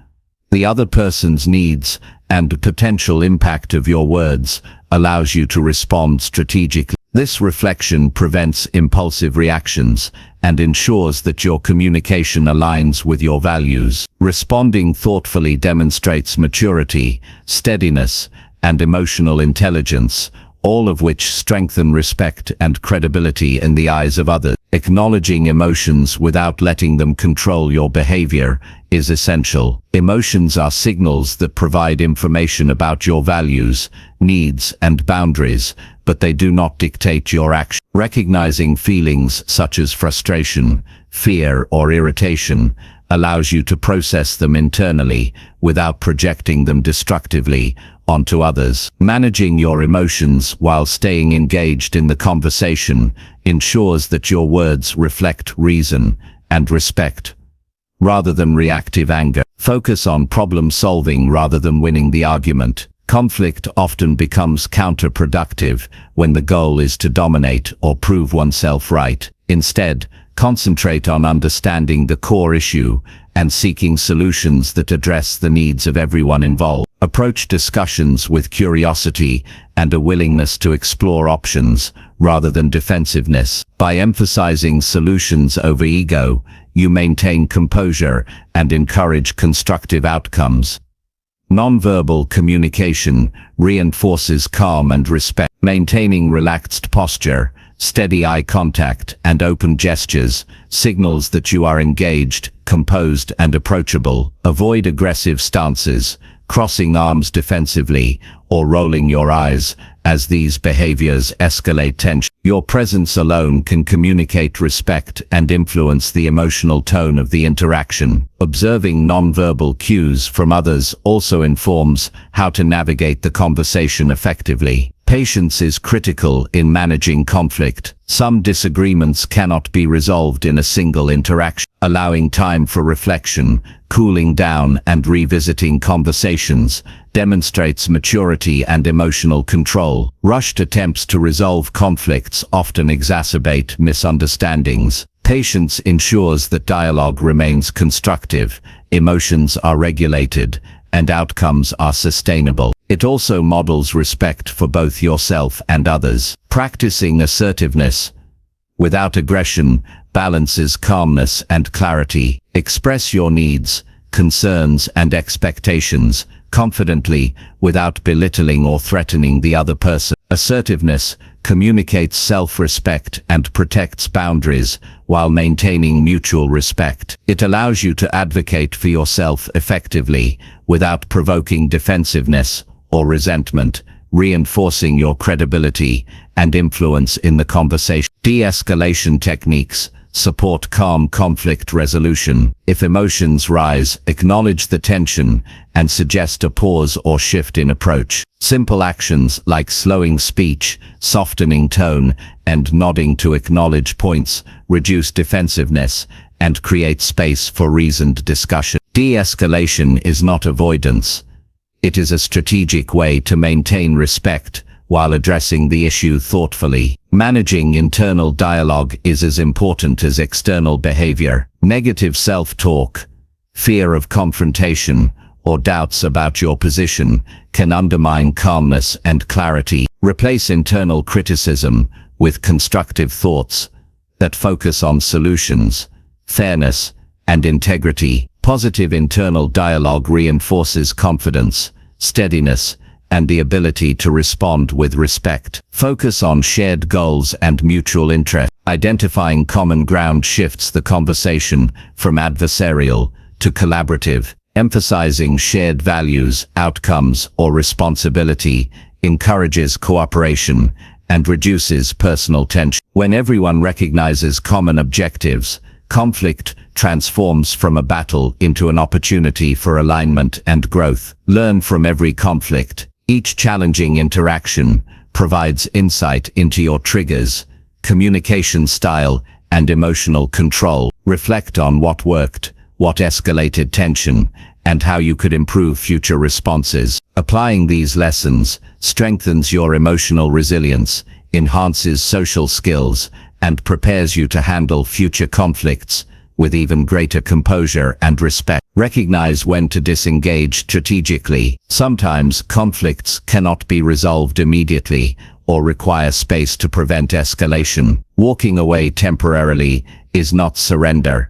the other person's needs, and the potential impact of your words allows you to respond strategically. This reflection prevents impulsive reactions and ensures that your communication aligns with your values. Responding thoughtfully demonstrates maturity, steadiness, and emotional intelligence, all of which strengthen respect and credibility in the eyes of others. Acknowledging emotions without letting them control your behavior is essential. Emotions are signals that provide information about your values, needs, and boundaries, but they do not dictate your action. Recognizing feelings such as frustration, fear, or irritation allows you to process them internally without projecting them destructively onto others. Managing your emotions while staying engaged in the conversation ensures that your words reflect reason and respect, rather than reactive anger. Focus on problem solving rather than winning the argument. Conflict often becomes counterproductive when the goal is to dominate or prove oneself right. Instead, concentrate on understanding the core issue and seeking solutions that address the needs of everyone involved. Approach discussions with curiosity and a willingness to explore options rather than defensiveness. By emphasizing solutions over ego, you maintain composure and encourage constructive outcomes. Nonverbal communication reinforces calm and respect. Maintaining relaxed posture, steady eye contact, and open gestures signals that you are engaged, composed, and approachable. Avoid aggressive stances, crossing arms defensively, or rolling your eyes, as these behaviors escalate tension. Your presence alone can communicate respect and influence the emotional tone of the interaction. Observing nonverbal cues from others also informs how to navigate the conversation effectively. Patience is critical in managing conflict. Some disagreements cannot be resolved in a single interaction. Allowing time for reflection, cooling down, and revisiting conversations demonstrates maturity and emotional control. Rushed attempts to resolve conflicts often exacerbate misunderstandings. Patience ensures that dialogue remains constructive, emotions are regulated, and outcomes are sustainable. It also models respect for both yourself and others. Practicing assertiveness without aggression balances calmness and clarity. Express your needs, concerns, and expectations confidently without belittling or threatening the other person. Assertiveness communicates self-respect and protects boundaries while maintaining mutual respect. It allows you to advocate for yourself effectively without provoking defensiveness or resentment, reinforcing your credibility and influence in the conversation. De-escalation techniques support calm conflict resolution. If emotions rise, acknowledge the tension and suggest a pause or shift in approach. Simple actions like slowing speech, softening tone, and nodding to acknowledge points reduce defensiveness and create space for reasoned discussion. De-escalation is not avoidance. It is a strategic way to maintain respect while addressing the issue thoughtfully. Managing internal dialogue is as important as external behavior. Negative self-talk, fear of confrontation, or doubts about your position can undermine calmness and clarity. Replace internal criticism with constructive thoughts that focus on solutions, fairness, and integrity. Positive internal dialogue reinforces confidence, steadiness, and the ability to respond with respect. Focus on shared goals and mutual interest. Identifying common ground shifts the conversation from adversarial to collaborative. Emphasizing shared values, outcomes, or responsibility encourages cooperation and reduces personal tension. When everyone recognizes common objectives, conflict transforms from a battle into an opportunity for alignment and growth. Learn from every conflict. Each challenging interaction provides insight into your triggers, communication style, and emotional control. Reflect on what worked, what escalated tension, and how you could improve future responses. Applying these lessons strengthens your emotional resilience, enhances social skills, and prepares you to handle future conflicts with even greater composure and respect. Recognize when to disengage strategically. Sometimes conflicts cannot be resolved immediately or require space to prevent escalation. Walking away temporarily is not surrender.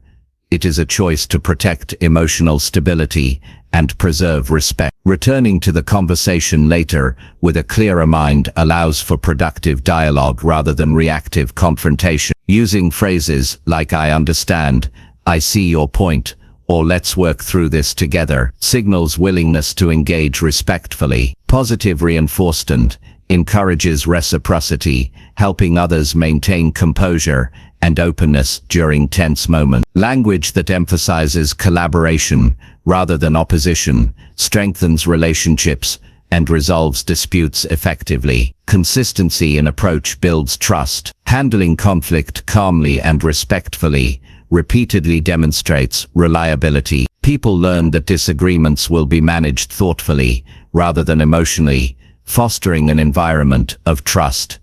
It is a choice to protect emotional stability and preserve respect. Returning to the conversation later with a clearer mind allows for productive dialogue rather than reactive confrontation. Using phrases like "I understand," "I see your point," or "let's work through this together" signals willingness to engage respectfully. Positive reinforcement encourages reciprocity, helping others maintain composure and openness during tense moments. Language that emphasizes collaboration rather than opposition strengthens relationships and resolves disputes effectively. Consistency in approach builds trust. Handling conflict calmly and respectfully repeatedly demonstrates reliability. People learn that disagreements will be managed thoughtfully rather than emotionally, fostering an environment of trust,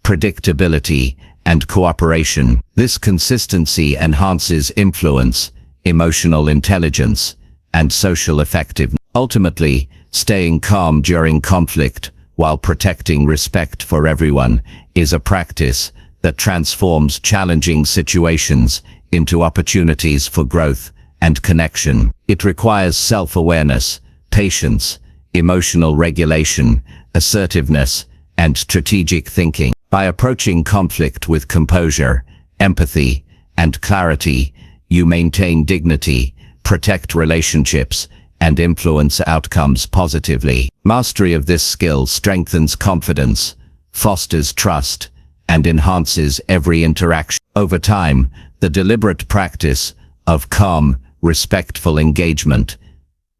predictability, and cooperation. This consistency enhances influence, emotional intelligence, and social effectiveness. Ultimately, Staying calm during conflict while protecting respect for everyone is a practice that transforms challenging situations into opportunities for growth and connection. It requires self-awareness, patience, emotional regulation, assertiveness, and strategic thinking. By approaching conflict with composure, empathy, and clarity, you maintain dignity, protect relationships, and influence outcomes positively. Mastery of this skill strengthens confidence, fosters trust, and enhances every interaction. Over time, the deliberate practice of calm, respectful engagement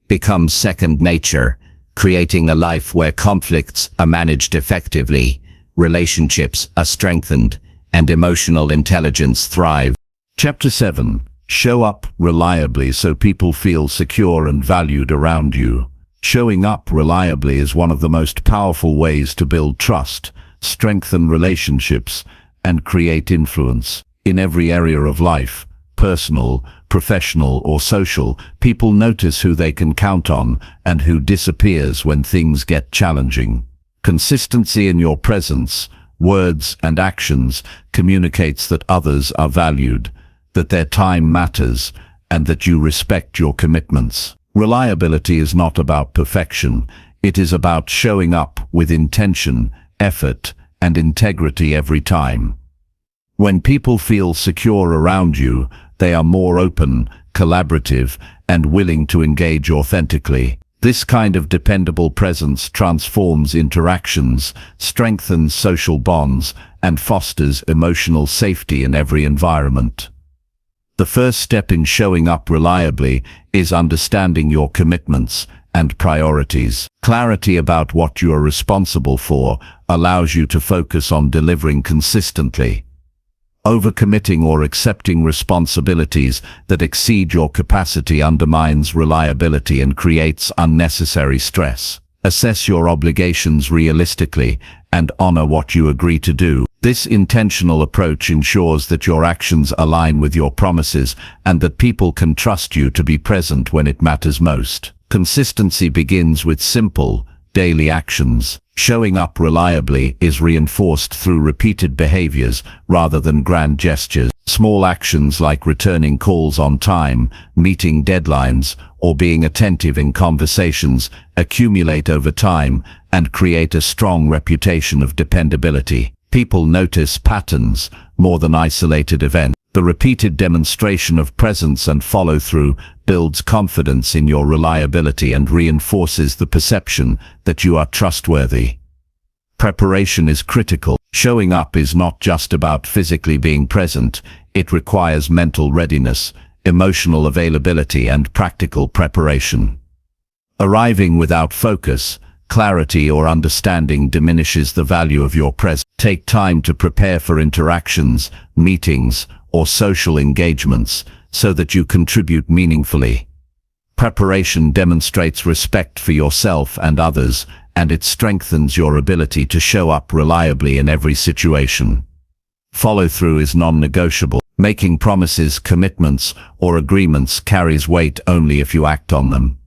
becomes second nature, creating a life where conflicts are managed effectively, relationships are strengthened, and emotional intelligence thrive. Chapter 7. Show up reliably so people feel secure and valued around you. Showing up reliably is one of the most powerful ways to build trust, strengthen relationships, and create influence. In every area of life, personal, professional, or social, people notice who they can count on and who disappears when things get challenging. Consistency in your presence, words, and actions communicates that others are valued, that their time matters, and that you respect your commitments. Reliability is not about perfection. It is about showing up with intention, effort, and integrity every time. When people feel secure around you, they are more open, collaborative, and willing to engage authentically. This kind of dependable presence transforms interactions, strengthens social bonds, and fosters emotional safety in every environment. The first step in showing up reliably is understanding your commitments and priorities. Clarity about what you are responsible for allows you to focus on delivering consistently. Overcommitting or accepting responsibilities that exceed your capacity undermines reliability and creates unnecessary stress. Assess your obligations realistically and honor what you agree to do. This intentional approach ensures that your actions align with your promises and that people can trust you to be present when it matters most. Consistency begins with simple, daily actions. Showing up reliably is reinforced through repeated behaviors rather than grand gestures. Small actions like returning calls on time, meeting deadlines, or being attentive in conversations accumulate over time and create a strong reputation of dependability. People notice patterns more than isolated events. The repeated demonstration of presence and follow-through builds confidence in your reliability and reinforces the perception that you are trustworthy. Preparation is critical. Showing up is not just about physically being present. It requires mental readiness, emotional availability, and practical preparation. Arriving without focus, clarity, or understanding diminishes the value of your presence. Take time to prepare for interactions, meetings, or social engagements so that you contribute meaningfully. Preparation demonstrates respect for yourself and others, and it strengthens your ability to show up reliably in every situation. Follow-through is non-negotiable. Making promises, commitments, or agreements carries weight only if you act on them.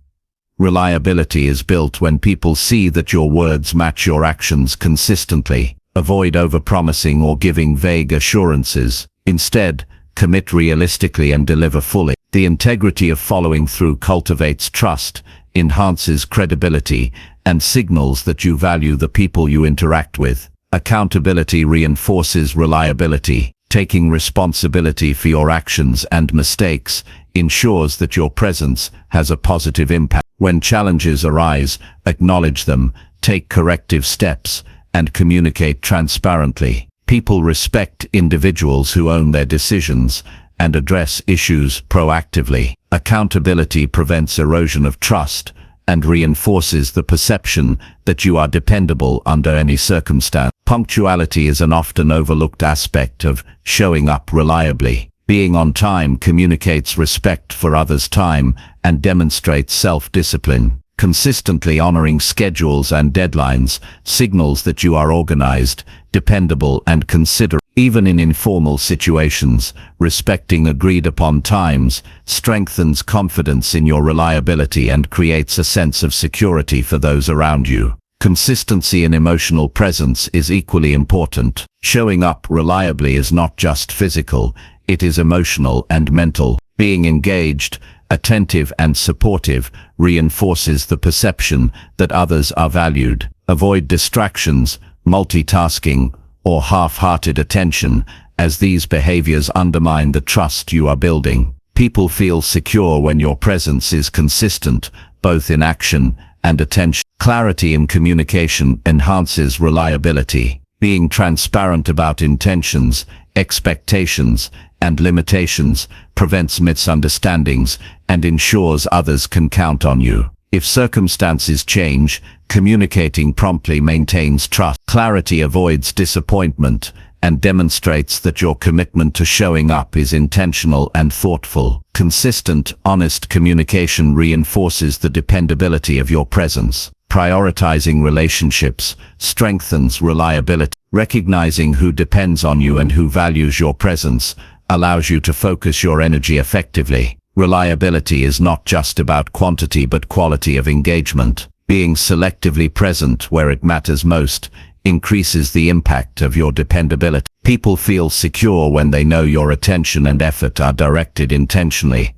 Reliability is built when people see that your words match your actions consistently. Avoid overpromising or giving vague assurances. Instead, commit realistically and deliver fully. The integrity of following through cultivates trust, enhances credibility, and signals that you value the people you interact with. Accountability reinforces reliability. Taking responsibility for your actions and mistakes ensures that your presence has a positive impact. When challenges arise, acknowledge them, take corrective steps, and communicate transparently. People respect individuals who own their decisions and address issues proactively. Accountability prevents erosion of trust and reinforces the perception that you are dependable under any circumstance. Punctuality is an often overlooked aspect of showing up reliably. Being on time communicates respect for others' time and demonstrates self-discipline. Consistently honoring schedules and deadlines signals that you are organized, dependable, and considerate. Even in informal situations, respecting agreed-upon times strengthens confidence in your reliability and creates a sense of security for those around you. Consistency in emotional presence is equally important. Showing up reliably is not just physical, it is emotional and mental. Being engaged, attentive, and supportive reinforces the perception that others are valued. Avoid distractions, multitasking, or half-hearted attention, as these behaviors undermine the trust you are building. People feel secure when your presence is consistent, both in action and attention. Clarity in communication enhances reliability. Being transparent about intentions, expectations, and limitations prevents misunderstandings and ensures others can count on you. If circumstances change, communicating promptly maintains trust. Clarity avoids disappointment and demonstrates that your commitment to showing up is intentional and thoughtful. Consistent, honest communication reinforces the dependability of your presence. Prioritizing relationships strengthens reliability. Recognizing who depends on you and who values your presence allows you to focus your energy effectively. Reliability is not just about quantity but quality of engagement. Being selectively present where it matters most increases the impact of your dependability. People feel secure when they know your attention and effort are directed intentionally,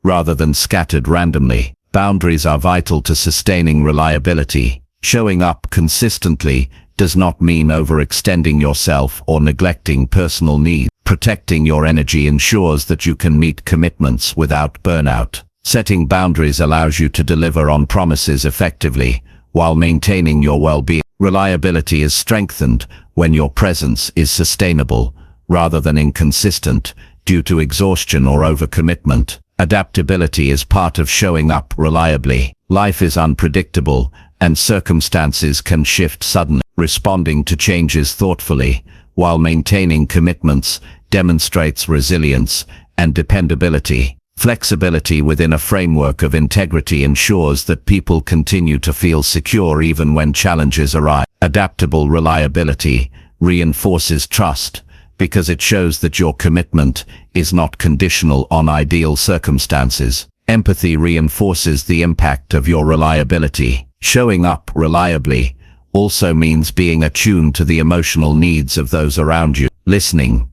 rather than scattered randomly. Boundaries are vital to sustaining reliability. Showing up consistently does not mean overextending yourself or neglecting personal needs. Protecting your energy ensures that you can meet commitments without burnout. Setting boundaries allows you to deliver on promises effectively while maintaining your well-being. Reliability is strengthened when your presence is sustainable rather than inconsistent due to exhaustion or overcommitment. Adaptability is part of showing up reliably. Life is unpredictable and circumstances can shift suddenly. Responding to changes thoughtfully while maintaining commitments demonstrates resilience and dependability. Flexibility within a framework of integrity ensures that people continue to feel secure even when challenges arise. Adaptable reliability reinforces trust because it shows that your commitment is not conditional on ideal circumstances. Empathy reinforces the impact of your reliability. Showing up reliably also means being attuned to the emotional needs of those around you. Listening,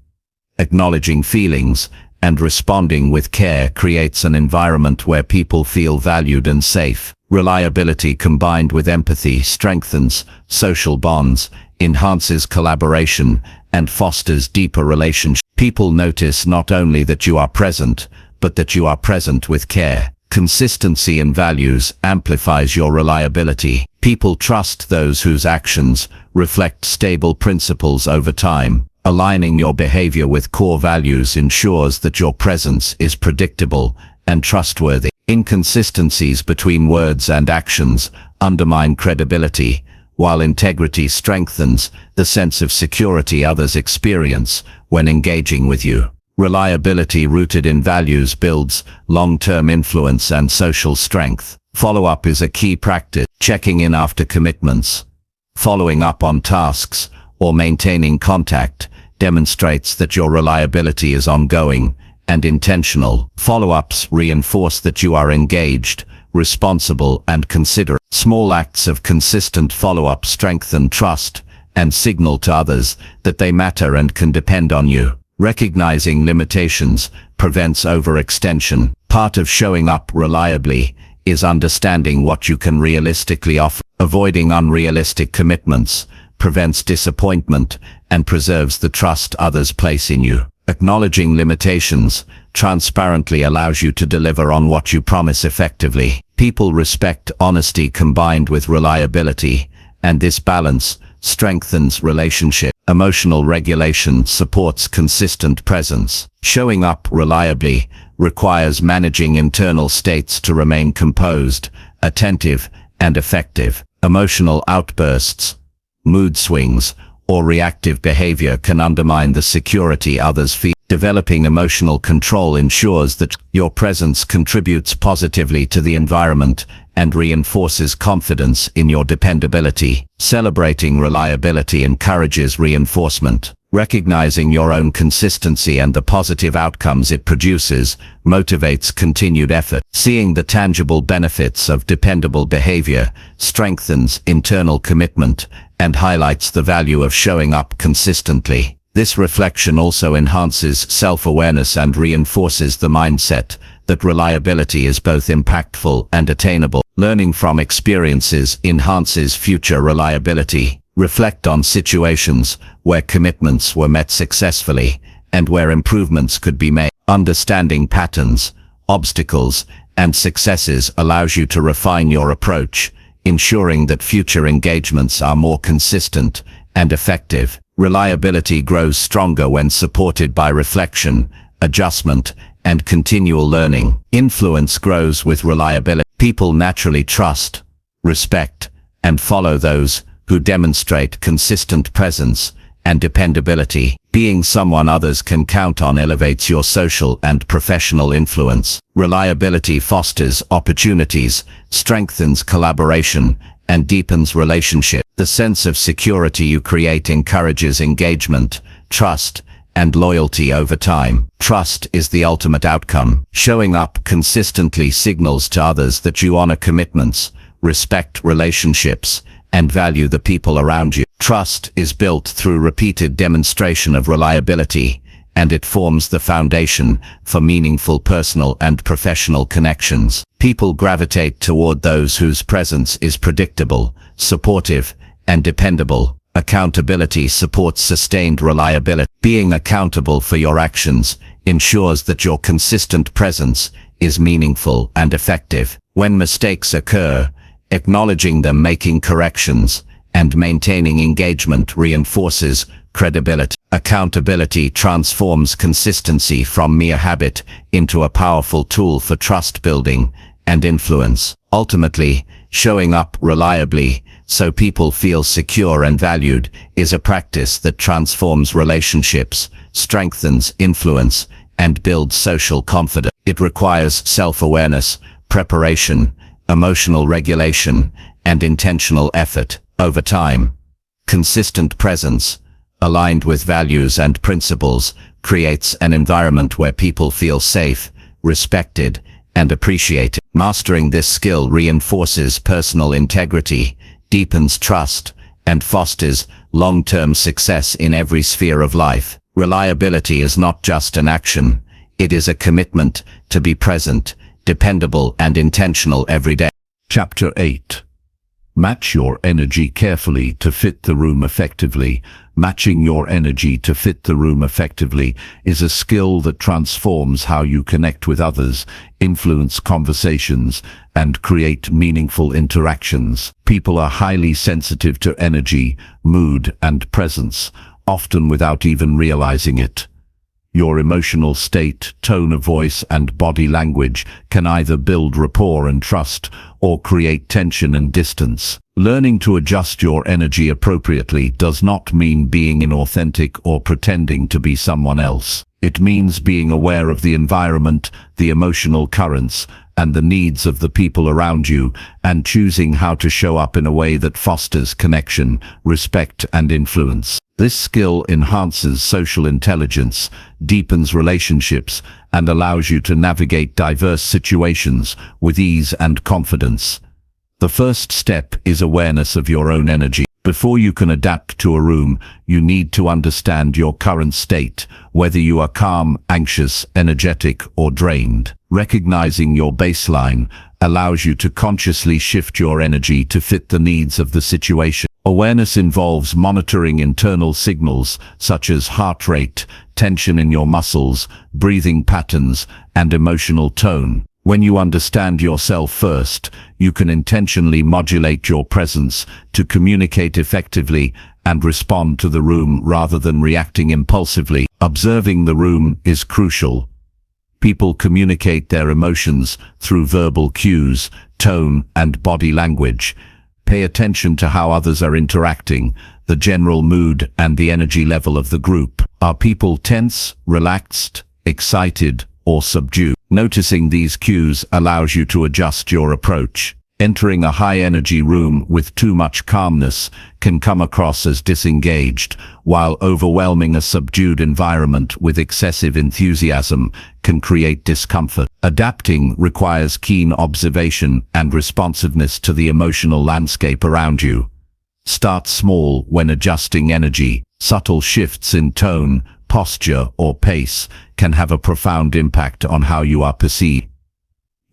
acknowledging feelings, and responding with care creates an environment where people feel valued and safe. Reliability combined with empathy strengthens social bonds, enhances collaboration, and fosters deeper relationships. People notice not only that you are present, but that you are present with care. Consistency in values amplifies your reliability. People trust those whose actions reflect stable principles over time. Aligning your behavior with core values ensures that your presence is predictable and trustworthy. Inconsistencies between words and actions undermine credibility, while integrity strengthens the sense of security others experience when engaging with you. Reliability rooted in values builds long-term influence and social strength. Follow-up is a key practice. Checking in after commitments, following up on tasks, or maintaining contact demonstrates that your reliability is ongoing and intentional. Follow-ups reinforce that you are engaged, responsible, and considerate. Small acts of consistent follow-up strengthen trust and signal to others that they matter and can depend on you. Recognizing limitations prevents overextension. Part of showing up reliably is understanding what you can realistically offer. Avoiding unrealistic commitments prevents disappointment and preserves the trust others place in you. Acknowledging limitations transparently allows you to deliver on what you promise effectively. People respect honesty combined with reliability, and this balance strengthens relationships. Emotional regulation supports consistent presence. Showing up reliably requires managing internal states to remain composed, attentive, and effective. Emotional outbursts, mood swings, or reactive behavior can undermine the security others feel. Developing emotional control ensures that your presence contributes positively to the environment and reinforces confidence in your dependability. Celebrating reliability encourages reinforcement. Recognizing your own consistency and the positive outcomes it produces motivates continued effort. Seeing the tangible benefits of dependable behavior strengthens internal commitment and highlights the value of showing up consistently. This reflection also enhances self-awareness and reinforces the mindset that reliability is both impactful and attainable. Learning from experiences enhances future reliability. Reflect on situations where commitments were met successfully and where improvements could be made. Understanding patterns, obstacles, and successes allows you to refine your approach, ensuring that future engagements are more consistent and effective. Reliability grows stronger when supported by reflection, adjustment, and continual learning. Influence grows with reliability. People naturally trust, respect, and follow those who demonstrate consistent presence and dependability. Being someone others can count on elevates your social and professional influence. Reliability fosters opportunities, strengthens collaboration, and deepens relationship. The sense of security you create encourages engagement, trust, and loyalty over time. Trust is the ultimate outcome. Showing up consistently signals to others that you honor commitments, respect relationships, and value the people around you. Trust is built through repeated demonstration of reliability, and it forms the foundation for meaningful personal and professional connections. People gravitate toward those whose presence is predictable, supportive, and dependable. Accountability supports sustained reliability. Being accountable for your actions ensures that your consistent presence is meaningful and effective. When mistakes occur, acknowledging them, making corrections, and maintaining engagement reinforces credibility. Accountability transforms consistency from mere habit into a powerful tool for trust building and influence. Ultimately, showing up reliably so people feel secure and valued is a practice that transforms relationships, strengthens influence, and builds social confidence. It requires self-awareness, preparation, emotional regulation, and intentional effort. Over time, consistent presence, aligned with values and principles, creates an environment where people feel safe, respected, and appreciated. Mastering this skill reinforces personal integrity, deepens trust, and fosters long-term success in every sphere of life. Reliability is not just an action, it is a commitment to be present, dependable, and intentional every day. Chapter 8. Match your energy carefully to fit the room effectively. Matching your energy to fit the room effectively is a skill that transforms how you connect with others, influence conversations, and create meaningful interactions. People are highly sensitive to energy, mood, and presence, often without even realizing it. Your emotional state, tone of voice, and body language can either build rapport and trust or create tension and distance. Learning to adjust your energy appropriately does not mean being inauthentic or pretending to be someone else. It means being aware of the environment, the emotional currents, and the needs of the people around you, and choosing how to show up in a way that fosters connection, respect, and influence. This skill enhances social intelligence, deepens relationships, and allows you to navigate diverse situations with ease and confidence. The first step is awareness of your own energy. Before you can adapt to a room, you need to understand your current state, whether you are calm, anxious, energetic, or drained. Recognizing your baseline allows you to consciously shift your energy to fit the needs of the situation. Awareness involves monitoring internal signals such as heart rate, tension in your muscles, breathing patterns, and emotional tone. When you understand yourself first, you can intentionally modulate your presence to communicate effectively and respond to the room rather than reacting impulsively. Observing the room is crucial. People communicate their emotions through verbal cues, tone, and body language. Pay attention to how others are interacting, the general mood, and the energy level of the group. Are people tense, relaxed, excited, or subdued? Noticing these cues allows you to adjust your approach. Entering a high-energy room with too much calmness can come across as disengaged, while overwhelming a subdued environment with excessive enthusiasm can create discomfort. Adapting requires keen observation and responsiveness to the emotional landscape around you. Start small when adjusting energy. Subtle shifts in tone, posture, or pace can have a profound impact on how you are perceived.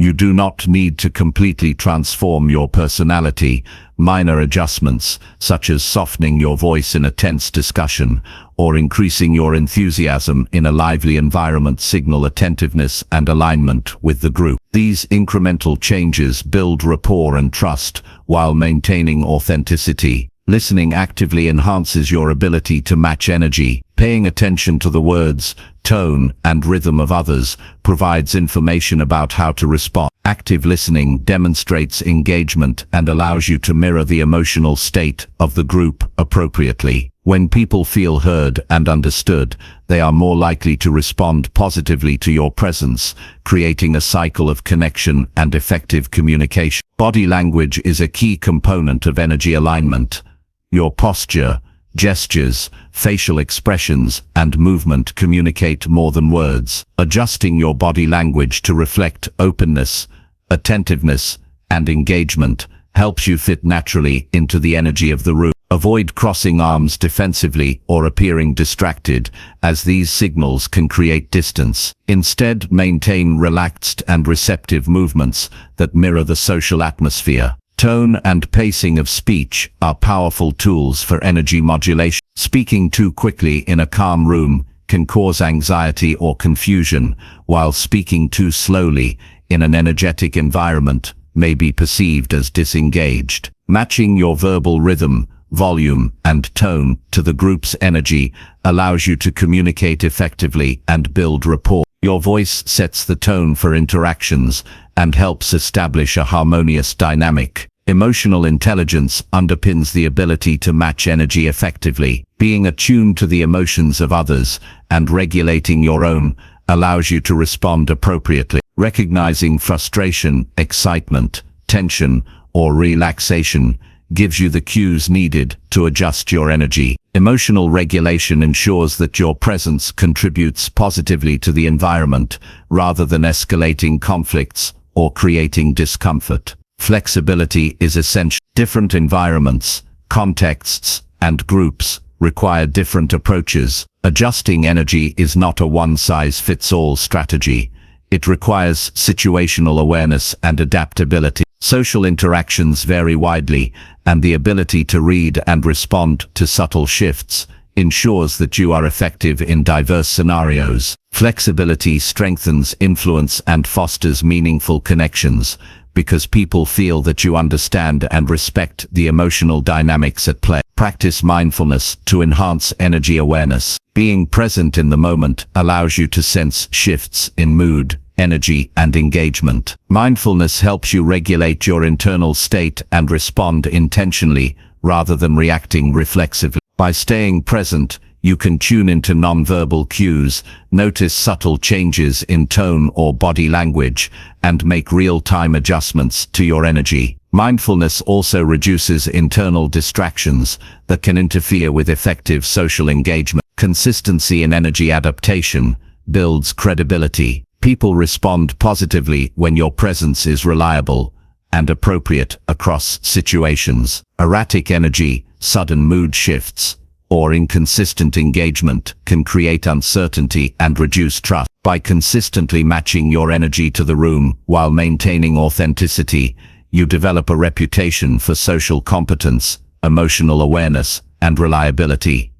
You do not need to completely transform your personality. Minor adjustments, such as softening your voice in a tense discussion or increasing your enthusiasm in a lively environment, signal attentiveness and alignment with the group. These incremental changes build rapport and trust while maintaining authenticity. Listening actively enhances your ability to match energy. Paying attention to the words, tone, and rhythm of others provides information about how to respond. Active listening demonstrates engagement and allows you to mirror the emotional state of the group appropriately. When people feel heard and understood, they are more likely to respond positively to your presence, creating a cycle of connection and effective communication. Body language is a key component of energy alignment. Your posture, gestures, facial expressions, and movement communicate more than words. Adjusting your body language to reflect openness, attentiveness, and engagement helps you fit naturally into the energy of the room. Avoid crossing arms defensively or appearing distracted, as these signals can create distance. Instead, maintain relaxed and receptive movements that mirror the social atmosphere. Tone and pacing of speech are powerful tools for energy modulation. Speaking too quickly in a calm room can cause anxiety or confusion, while speaking too slowly in an energetic environment may be perceived as disengaged. Matching your verbal rhythm, volume, and tone to the group's energy allows you to communicate effectively and build rapport. Your voice sets the tone for interactions and helps establish a harmonious dynamic. Emotional intelligence underpins the ability to match energy effectively. Being attuned to the emotions of others and regulating your own allows you to respond appropriately. Recognizing frustration, excitement, tension, or relaxation gives you the cues needed to adjust your energy. Emotional regulation ensures that your presence contributes positively to the environment rather than escalating conflicts or creating discomfort. Flexibility is essential. Different environments, contexts, and groups require different approaches. Adjusting energy is not a one-size-fits-all strategy. It requires situational awareness and adaptability. Social interactions vary widely, and the ability to read and respond to subtle shifts ensures that you are effective in diverse scenarios. Flexibility strengthens influence and fosters meaningful connections, because people feel that you understand and respect the emotional dynamics at play. Practice mindfulness to enhance energy awareness. Being present in the moment allows you to sense shifts in mood, energy, and engagement. Mindfulness helps you regulate your internal state and respond intentionally rather than reacting reflexively. By staying present, you can tune into nonverbal cues, notice subtle changes in tone or body language, and make real-time adjustments to your energy. Mindfulness also reduces internal distractions that can interfere with effective social engagement. Consistency in energy adaptation builds credibility. People respond positively when your presence is reliable and appropriate across situations. Erratic energy, sudden mood shifts, or inconsistent engagement can create uncertainty and reduce trust. By consistently matching your energy to the room while maintaining authenticity, you develop a reputation for social competence, emotional awareness, and reliability.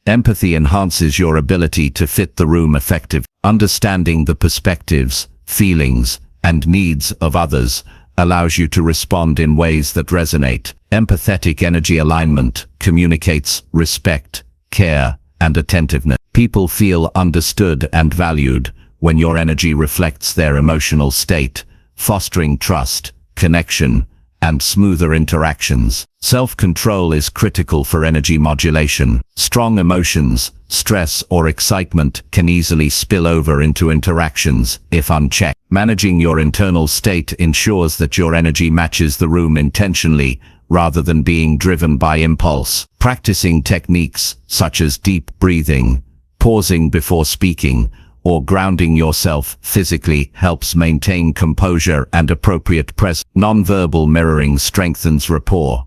Empathy enhances your ability to fit the room effectively. Understanding the perspectives, feelings, and needs of others allows you to respond in ways that resonate. Empathetic energy alignment communicates respect, care, and attentiveness. People feel understood and valued when your energy reflects their emotional state, fostering trust, connection, and smoother interactions. Self-control is critical for energy modulation. Strong emotions, stress or excitement can easily spill over into interactions if unchecked. Managing your internal state ensures that your energy matches the room intentionally rather than being driven by impulse. Practicing techniques such as deep breathing, pausing before speaking, or grounding yourself physically helps maintain composure and appropriate presence. Nonverbal mirroring strengthens rapport.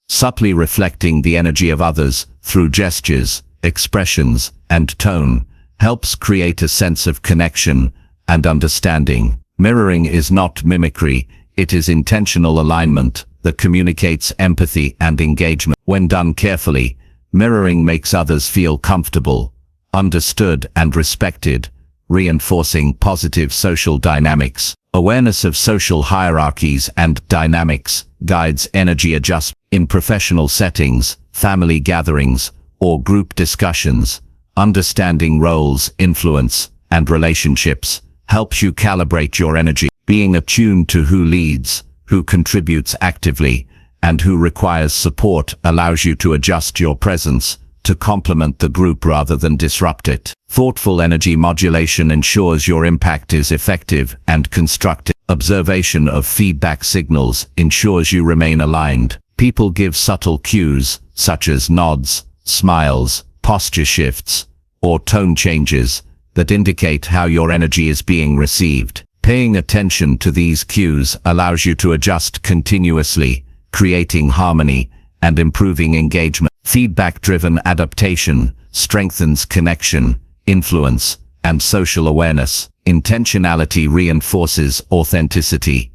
Subtly reflecting the energy of others through gestures, expressions, and tone helps create a sense of connection and understanding. Mirroring is not mimicry, it is intentional alignment that communicates empathy and engagement. When done carefully, mirroring makes others feel comfortable, understood and respected, reinforcing positive social dynamics. Awareness of social hierarchies and dynamics guides energy adjustment. In professional settings, family gatherings, or group discussions, understanding roles, influence, and relationships helps you calibrate your energy. Being attuned to who leads, who contributes actively, and who requires support allows you to adjust your presence to complement the group rather than disrupt it. Thoughtful energy modulation ensures your impact is effective and constructive. Observation of feedback signals ensures you remain aligned. People give subtle cues, such as nods, smiles, posture shifts, or tone changes, that indicate how your energy is being received. Paying attention to these cues allows you to adjust continuously, creating harmony and improving engagement. Feedback-driven adaptation strengthens connection, influence, and social awareness. Intentionality reinforces authenticity.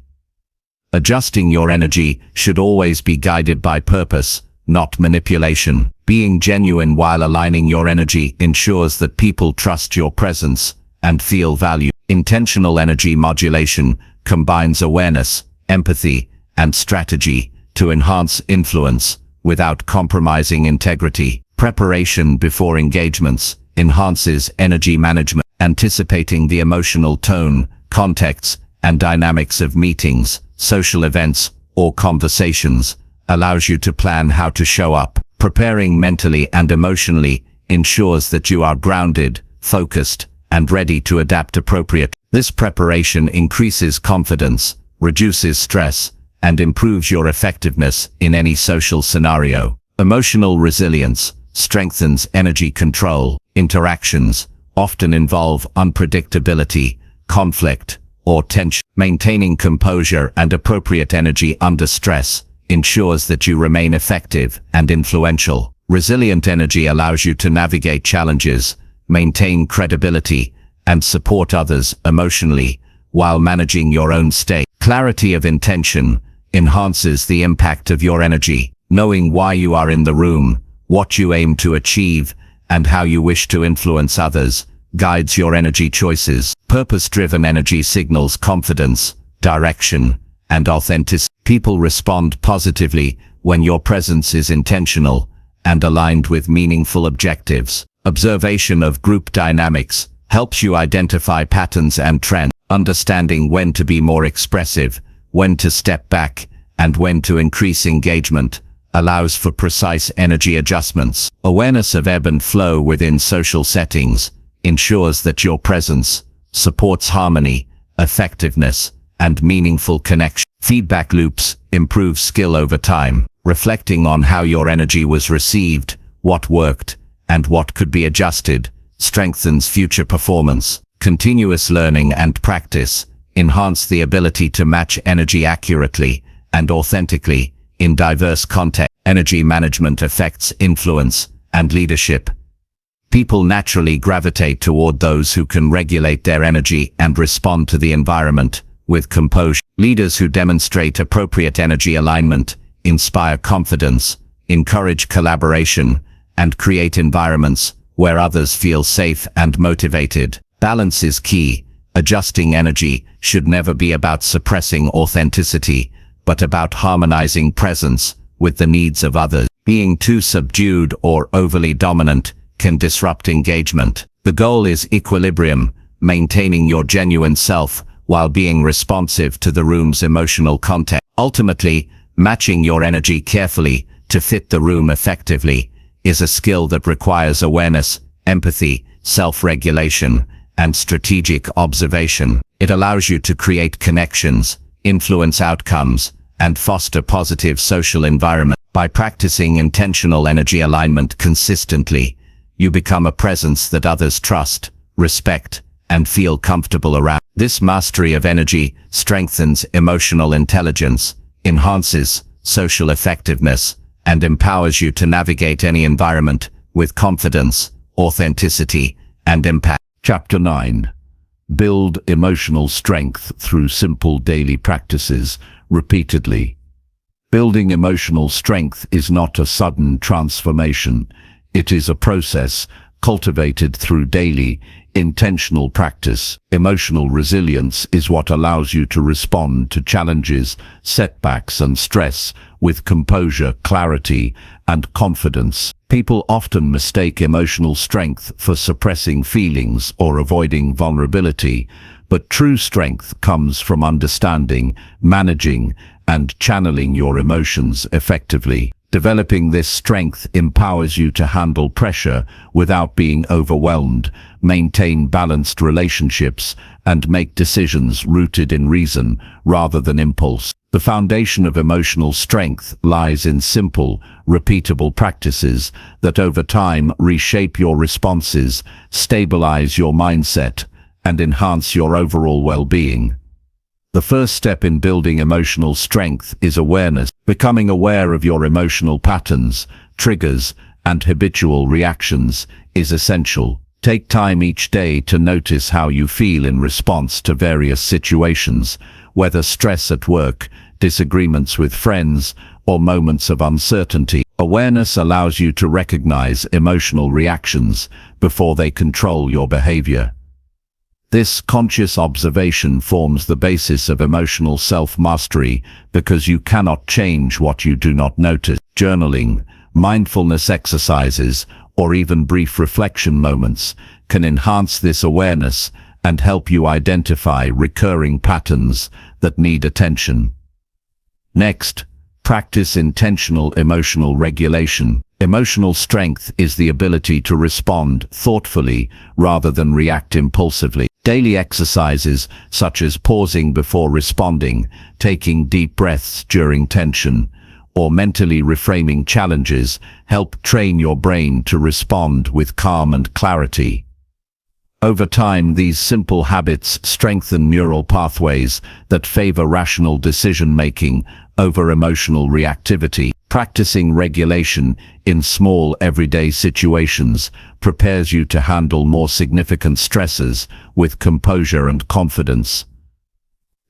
Adjusting your energy should always be guided by purpose, not manipulation. Being genuine while aligning your energy ensures that people trust your presence and feel valued. Intentional energy modulation combines awareness, empathy, and strategy to enhance influence without compromising integrity. Preparation before engagements enhances energy management. Anticipating the emotional tone, context, and dynamics of meetings, social events, or conversations allows you to plan how to show up. Preparing mentally and emotionally ensures that you are grounded, focused, and ready to adapt appropriately. This preparation increases confidence, reduces stress, and improves your effectiveness in any social scenario. Emotional resilience strengthens energy control. Interactions often involve unpredictability, conflict, or tension. Maintaining composure and appropriate energy under stress ensures that you remain effective and influential. Resilient energy allows you to navigate challenges, maintain credibility, and support others emotionally while managing your own state. Clarity of intention enhances the impact of your energy. Knowing why you are in the room, what you aim to achieve, and how you wish to influence others guides your energy choices. Purpose-driven energy signals confidence, direction, and authenticity. People respond positively when your presence is intentional and aligned with meaningful objectives. Observation of group dynamics helps you identify patterns and trends. Understanding when to be more expressive, when to step back, and when to increase engagement allows for precise energy adjustments. Awareness of ebb and flow within social settings ensures that your presence supports harmony, effectiveness, and meaningful connection. Feedback loops improve skill over time. Reflecting on how your energy was received, what worked, and what could be adjusted strengthens future performance. Continuous learning and practice enhance the ability to match energy accurately and authentically in diverse contexts. Energy management affects influence and leadership. People naturally gravitate toward those who can regulate their energy and respond to the environment with composure. Leaders who demonstrate appropriate energy alignment inspire confidence, encourage collaboration, and create environments where others feel safe and motivated. Balance is key. Adjusting energy should never be about suppressing authenticity, but about harmonizing presence with the needs of others. Being too subdued or overly dominant can disrupt engagement. The goal is equilibrium, maintaining your genuine self while being responsive to the room's emotional context. Ultimately, matching your energy carefully to fit the room effectively is a skill that requires awareness, empathy, self-regulation, and strategic observation. It allows you to create connections, influence outcomes, and foster positive social environment. By practicing intentional energy alignment consistently, you become a presence that others trust, respect, and feel comfortable around. This mastery of energy strengthens emotional intelligence, enhances social effectiveness, and empowers you to navigate any environment with confidence, authenticity, and impact. Chapter 9. Build emotional strength through simple daily practices, repeatedly. Building emotional strength is not a sudden transformation. It is a process cultivated through daily, intentional practice. Emotional resilience is what allows you to respond to challenges, setbacks, and stress with composure, clarity, and confidence. People often mistake emotional strength for suppressing feelings or avoiding vulnerability, but true strength comes from understanding, managing, and channeling your emotions effectively. Developing this strength empowers you to handle pressure without being overwhelmed, maintain balanced relationships, and make decisions rooted in reason rather than impulse. The foundation of emotional strength lies in simple, repeatable practices that over time reshape your responses, stabilize your mindset, and enhance your overall well-being. The first step in building emotional strength is awareness. Becoming aware of your emotional patterns, triggers, and habitual reactions is essential. Take time each day to notice how you feel in response to various situations, whether stress at work, disagreements with friends, or moments of uncertainty. Awareness allows you to recognize emotional reactions before they control your behavior. This conscious observation forms the basis of emotional self-mastery because you cannot change what you do not notice. Journaling, mindfulness exercises, or even brief reflection moments can enhance this awareness and help you identify recurring patterns that need attention. Next, practice intentional emotional regulation. Emotional strength is the ability to respond thoughtfully rather than react impulsively. Daily exercises such as pausing before responding, taking deep breaths during tension, or mentally reframing challenges help train your brain to respond with calm and clarity. Over time, these simple habits strengthen neural pathways that favor rational decision-making over emotional reactivity. Practicing regulation in small everyday situations prepares you to handle more significant stresses with composure and confidence.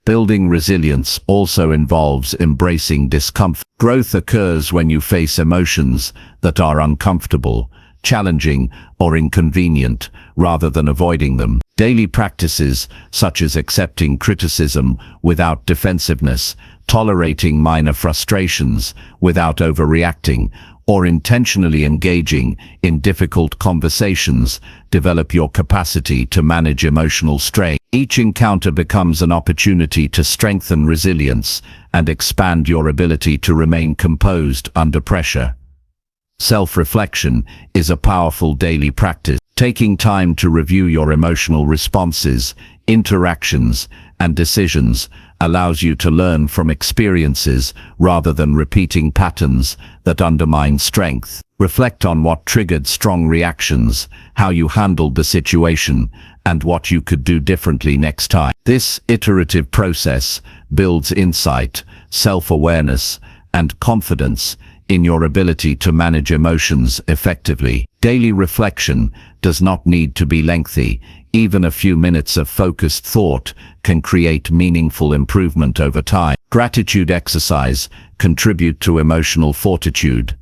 Building resilience also involves embracing discomfort. Growth occurs when you face emotions that are uncomfortable, challenging, or inconvenient, rather than avoiding them. Daily practices, such as accepting criticism without defensiveness, tolerating minor frustrations without overreacting, or intentionally engaging in difficult conversations, develop your capacity to manage emotional strain. Each encounter becomes an opportunity to strengthen resilience and expand your ability to remain composed under pressure. Self-reflection is a powerful daily practice. Taking time to review your emotional responses, interactions, and decisions allows you to learn from experiences rather than repeating patterns that undermine strength. Reflect on what triggered strong reactions, how you handled the situation, and what you could do differently next time. This iterative process builds insight, self-awareness, and confidence in your ability to manage emotions effectively. Daily reflection does not need to be lengthy. Even a few minutes of focused thought can create meaningful improvement over time. Gratitude exercise contribute to emotional fortitude.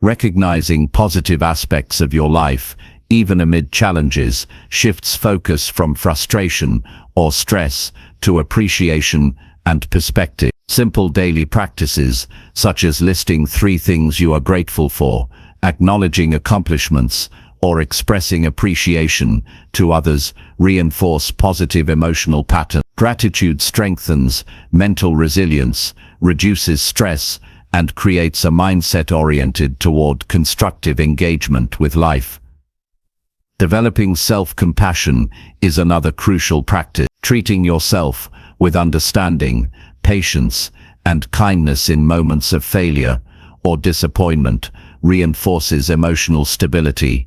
Recognizing positive aspects of your life, even amid challenges, shifts focus from frustration or stress to appreciation and perspective. Simple daily practices, such as listing 3 things you are grateful for, acknowledging accomplishments, or expressing appreciation to others reinforce positive emotional patterns. Gratitude strengthens mental resilience, reduces stress, and creates a mindset oriented toward constructive engagement with life. Developing self-compassion is another crucial practice. Treating yourself with understanding, patience, and kindness in moments of failure or disappointment reinforces emotional stability.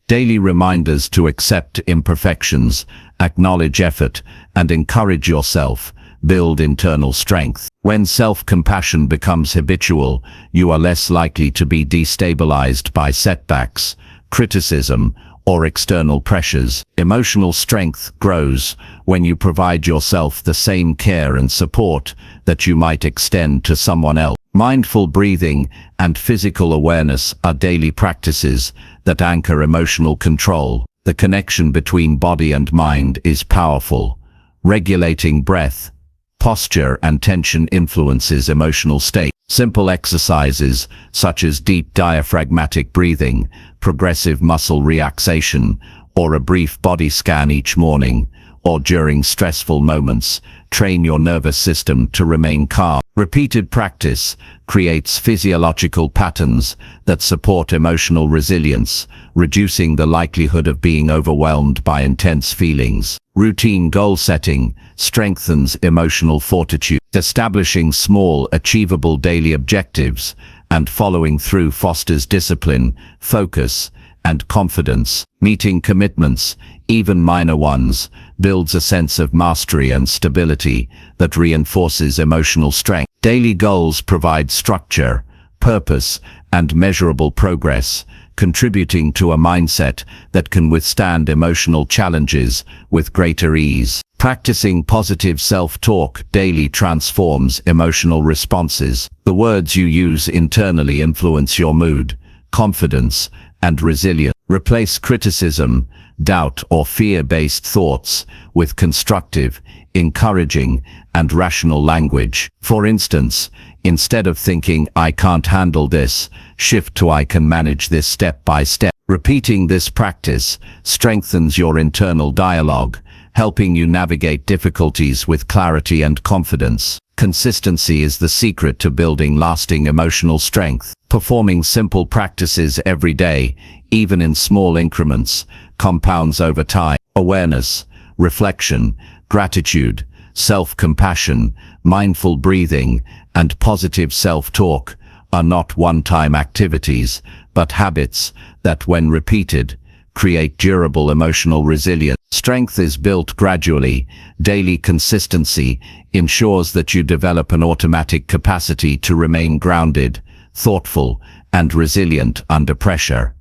Daily reminders to accept imperfections, acknowledge effort, and encourage yourself build internal strength. When self-compassion becomes habitual, you are less likely to be destabilized by setbacks, criticism, or external pressures. Emotional strength grows when you provide yourself the same care and support that you might extend to someone else. Mindful breathing and physical awareness are daily practices that anchor emotional control. The connection between body and mind is powerful. Regulating breath, posture, and tension influences emotional state. Simple exercises such as deep diaphragmatic breathing, progressive muscle relaxation, or a brief body scan each morning or during stressful moments train your nervous system to remain calm. Repeated practice creates physiological patterns that support emotional resilience, reducing the likelihood of being overwhelmed by intense feelings. Routine goal setting strengthens emotional fortitude. Establishing small, achievable daily objectives and following through fosters discipline, focus, and confidence. Meeting commitments, even minor ones, builds a sense of mastery and stability that reinforces emotional strength. Daily goals provide structure, purpose, and measurable progress, contributing to a mindset that can withstand emotional challenges with greater ease. Practicing positive self-talk daily transforms emotional responses. The words you use internally influence your mood, confidence, and resilience. Replace criticism, doubt, or fear-based thoughts with constructive, encouraging, and rational language. For instance, instead of thinking, "I can't handle this," shift to "I can manage this step by step." Repeating this practice strengthens your internal dialogue, helping you navigate difficulties with clarity and confidence. Consistency is the secret to building lasting emotional strength. Performing simple practices every day, even in small increments, compounds over time. Awareness, reflection, gratitude, self-compassion, mindful breathing, and positive self-talk are not one-time activities, but habits that, when repeated, create durable emotional resilience. Strength is built gradually. Daily consistency ensures that you develop an automatic capacity to remain grounded, thoughtful, and resilient under pressure.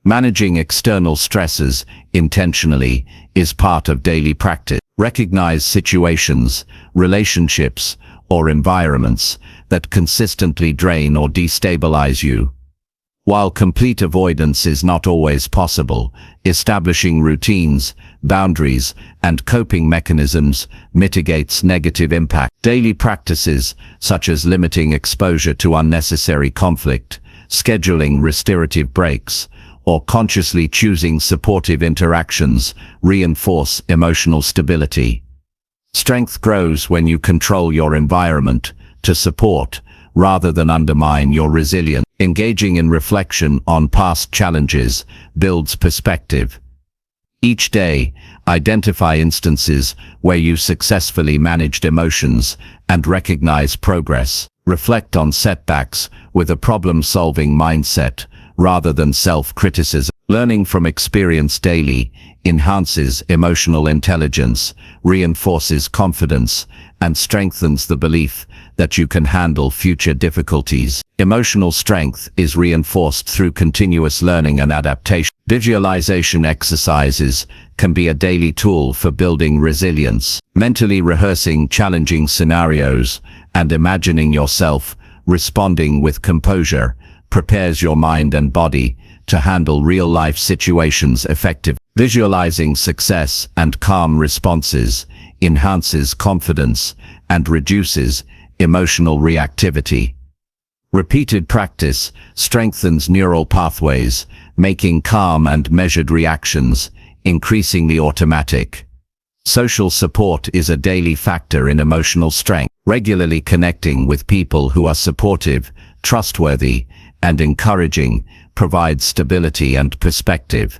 Managing external stresses intentionally is part of daily practice. Recognize situations, relationships, or environments that consistently drain or destabilize you. While complete avoidance is not always possible, establishing routines, boundaries, and coping mechanisms mitigates negative impact. Daily practices, such as limiting exposure to unnecessary conflict, scheduling restorative breaks, or consciously choosing supportive interactions, reinforce emotional stability. Strength grows when you control your environment to support, rather than undermine, your resilience. Engaging in reflection on past challenges builds perspective. Each day, identify instances where you successfully managed emotions and recognize progress. Reflect on setbacks with a problem-solving mindset rather than self-criticism. Learning from experience daily enhances emotional intelligence, reinforces confidence, and strengthens the belief that you can handle future difficulties. Emotional strength is reinforced through continuous learning and adaptation. Visualization exercises can be a daily tool for building resilience. Mentally rehearsing challenging scenarios and imagining yourself responding with composure prepares your mind and body to handle real-life situations effectively. Visualizing success and calm responses enhances confidence and reduces emotional reactivity. Repeated practice strengthens neural pathways, making calm and measured reactions increasingly automatic. Social support is a daily factor in emotional strength. Regularly connecting with people who are supportive, trustworthy, and encouraging provides stability and perspective.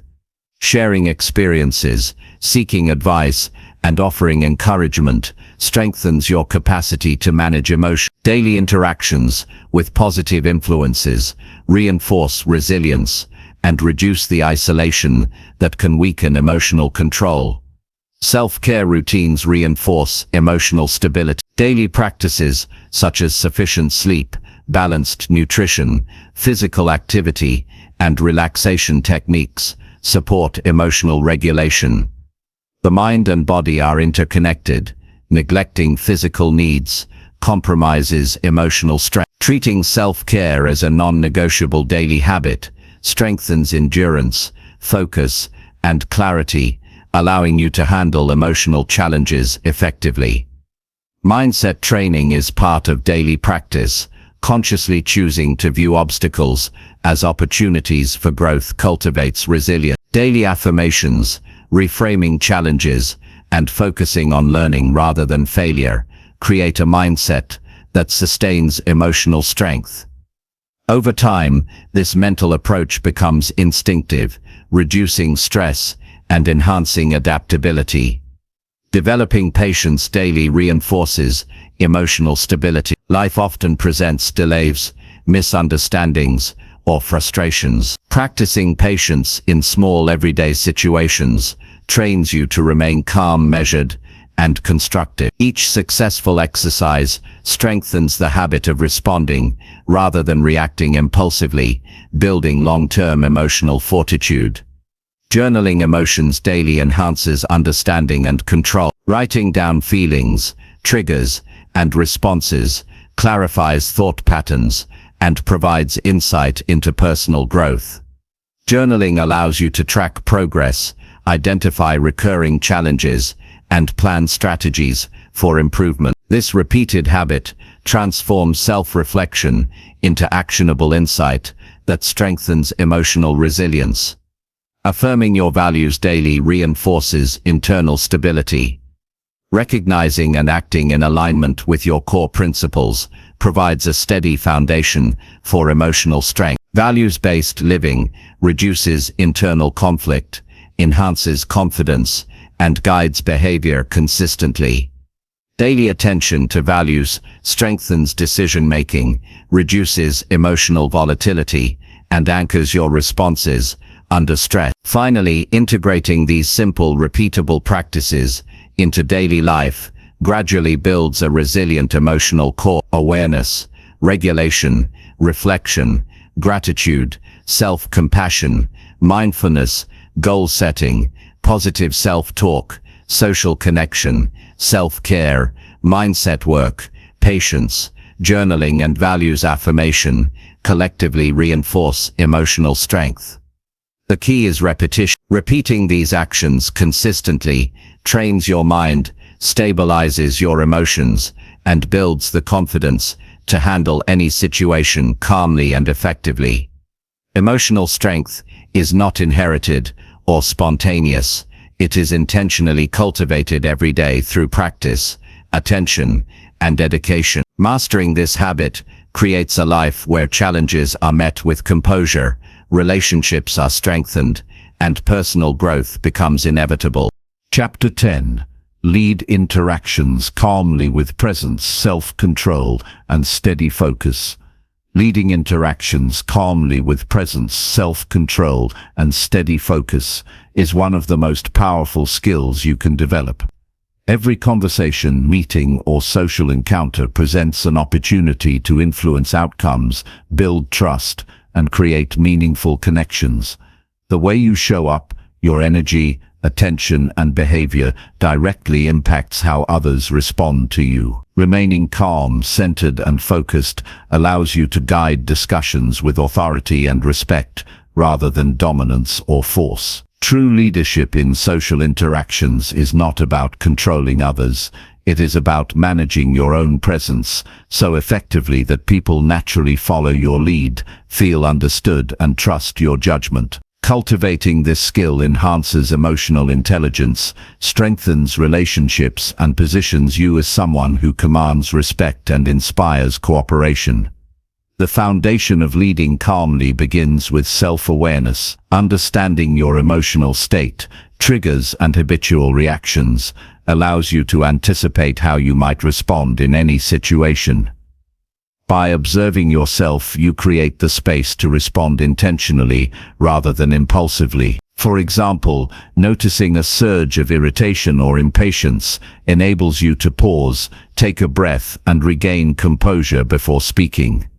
Sharing experiences, seeking advice, and offering encouragement strengthens your capacity to manage emotion. Daily interactions with positive influences reinforce resilience and reduce the isolation that can weaken emotional control. Self-care routines reinforce emotional stability. Daily practices such as sufficient sleep, balanced nutrition, physical activity, and relaxation techniques support emotional regulation. The mind and body are interconnected. Neglecting physical needs compromises emotional strength. Treating self-care as a non-negotiable daily habit strengthens endurance, focus, and clarity, allowing you to handle emotional challenges effectively. Mindset training is part of daily practice. Consciously choosing to view obstacles as opportunities for growth cultivates resilience. Daily affirmations, reframing challenges, and focusing on learning rather than failure create a mindset that sustains emotional strength. Over time, this mental approach becomes instinctive, reducing stress and enhancing adaptability. Developing patience daily reinforces emotional stability. Life often presents delays, misunderstandings, or frustrations. Practicing patience in small everyday situations trains you to remain calm, measured, and constructive. Each successful exercise strengthens the habit of responding rather than reacting impulsively, building long-term emotional fortitude. Journaling emotions daily enhances understanding and control. Writing down feelings, triggers, and responses clarifies thought patterns and provides insight into personal growth. Journaling allows you to track progress, identify recurring challenges, and plan strategies for improvement. This repeated habit transforms self-reflection into actionable insight that strengthens emotional resilience. Affirming your values daily reinforces internal stability. Recognizing and acting in alignment with your core principles provides a steady foundation for emotional strength. Values-based living reduces internal conflict, enhances confidence, and guides behavior consistently. Daily attention to values strengthens decision-making, reduces emotional volatility, and anchors your responses under stress. Finally, integrating these simple, repeatable practices into daily life gradually builds a resilient emotional core. Awareness, regulation, reflection, gratitude, self-compassion, mindfulness, goal setting, positive self-talk, social connection, self-care, mindset work, patience, journaling, and values affirmation collectively reinforce emotional strength. The key is repetition. Repeating these actions consistently trains your mind, stabilizes your emotions, and builds the confidence to handle any situation calmly and effectively. Emotional strength is not inherited or spontaneous. It is intentionally cultivated every day through practice, attention, and dedication. Mastering this habit creates a life where challenges are met with composure, relationships are strengthened, and personal growth becomes inevitable. Chapter 10. Lead interactions calmly with presence, self-control, and steady focus. Leading interactions calmly with presence, self-control, and steady focus is one of the most powerful skills you can develop. Every conversation, meeting, or social encounter presents an opportunity to influence outcomes, build trust, and create meaningful connections. The way you show up, your energy, attention, and behavior directly impacts how others respond to you. Remaining calm, centered, and focused allows you to guide discussions with authority and respect, rather than dominance or force. True leadership in social interactions is not about controlling others. It is about managing your own presence so effectively that people naturally follow your lead, feel understood, and trust your judgment. Cultivating this skill enhances emotional intelligence, strengthens relationships, and positions you as someone who commands respect and inspires cooperation. The foundation of leading calmly begins with self-awareness. Understanding your emotional state, triggers, and habitual reactions allows you to anticipate how you might respond in any situation. By observing yourself, you create the space to respond intentionally rather than impulsively. For example, noticing a surge of irritation or impatience enables you to pause, take a breath, and regain composure before speaking.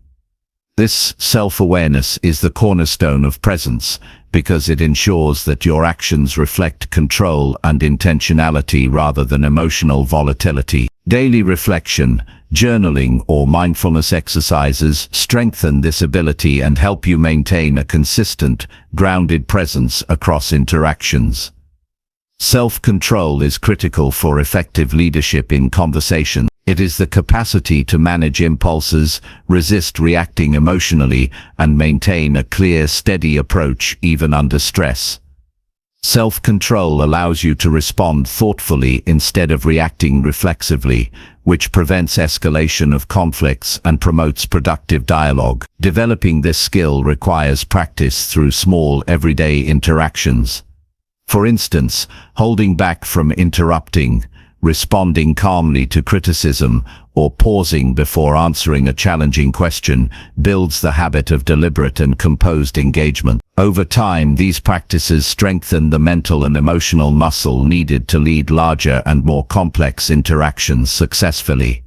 This self-awareness is the cornerstone of presence because it ensures that your actions reflect control and intentionality rather than emotional volatility. Daily reflection, journaling, or mindfulness exercises strengthen this ability and help you maintain a consistent, grounded presence across interactions. Self-control is critical for effective leadership in conversation. It is the capacity to manage impulses, resist reacting emotionally, and maintain a clear, steady approach even under stress. Self-control allows you to respond thoughtfully instead of reacting reflexively, which prevents escalation of conflicts and promotes productive dialogue. Developing this skill requires practice through small, everyday interactions. For instance, holding back from interrupting, responding calmly to criticism, or pausing before answering a challenging question builds the habit of deliberate and composed engagement. Over time, these practices strengthen the mental and emotional muscle needed to lead larger and more complex interactions successfully.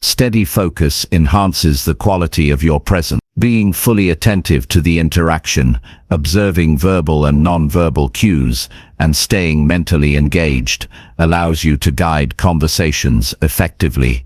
Steady focus enhances the quality of your presence. Being fully attentive to the interaction, observing verbal and non-verbal cues, and staying mentally engaged allows you to guide conversations effectively.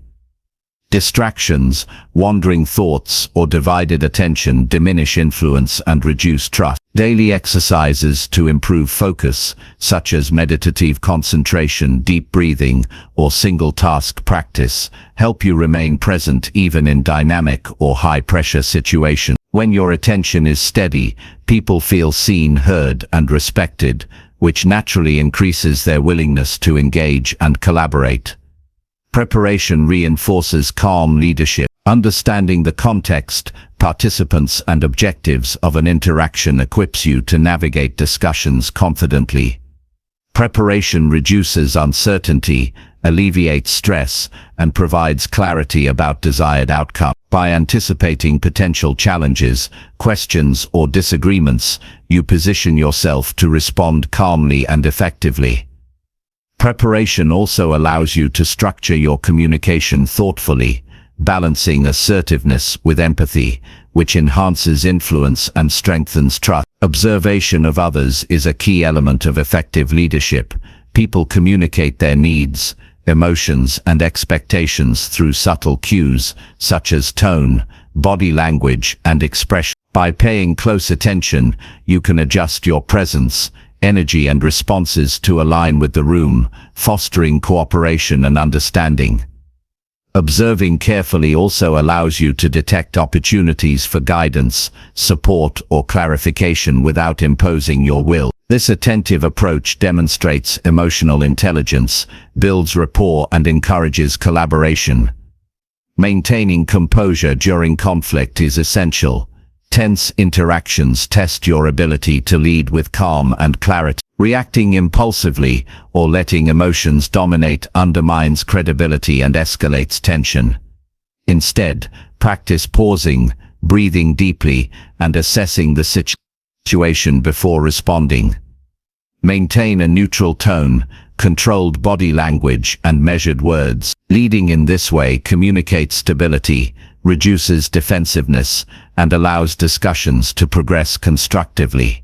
Distractions, wandering thoughts, or divided attention diminish influence and reduce trust. Daily exercises to improve focus, such as meditative concentration, deep breathing, or single-task practice, help you remain present even in dynamic or high-pressure situations. When your attention is steady, people feel seen, heard, and respected, which naturally increases their willingness to engage and collaborate. Preparation reinforces calm leadership. Understanding the context, participants, and objectives of an interaction equips you to navigate discussions confidently. Preparation reduces uncertainty, alleviates stress, and provides clarity about desired outcome. By anticipating potential challenges, questions, or disagreements, you position yourself to respond calmly and effectively. Preparation also allows you to structure your communication thoughtfully, balancing assertiveness with empathy, which enhances influence and strengthens trust. Observation of others is a key element of effective leadership. People communicate their needs, emotions, and expectations through subtle cues, such as tone, body language, and expression. By paying close attention, you can adjust your presence, energy, and responses to align with the room, fostering cooperation and understanding. Observing carefully also allows you to detect opportunities for guidance, support, or clarification without imposing your will. This attentive approach demonstrates emotional intelligence, builds rapport, and encourages collaboration. Maintaining composure during conflict is essential. Tense interactions test your ability to lead with calm and clarity. Reacting impulsively or letting emotions dominate undermines credibility and escalates tension. Instead, practice pausing, breathing deeply, and assessing the situation before responding. Maintain a neutral tone, controlled body language, and measured words. Leading in this way communicates stability, reduces defensiveness, and allows discussions to progress constructively.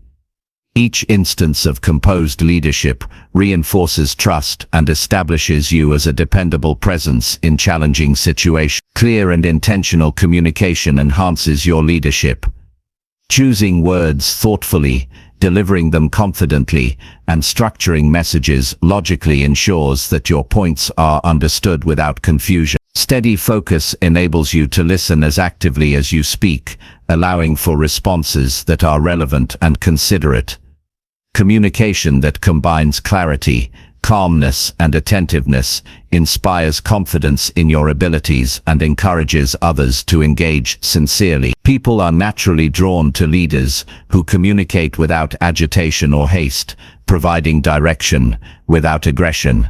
Each instance of composed leadership reinforces trust and establishes you as a dependable presence in challenging situations. Clear and intentional communication enhances your leadership. Choosing words thoughtfully, delivering them confidently, and structuring messages logically ensures that your points are understood without confusion. Steady focus enables you to listen as actively as you speak, allowing for responses that are relevant and considerate. Communication that combines clarity, calmness, and attentiveness inspires confidence in your abilities and encourages others to engage sincerely. People are naturally drawn to leaders who communicate without agitation or haste, providing direction without aggression.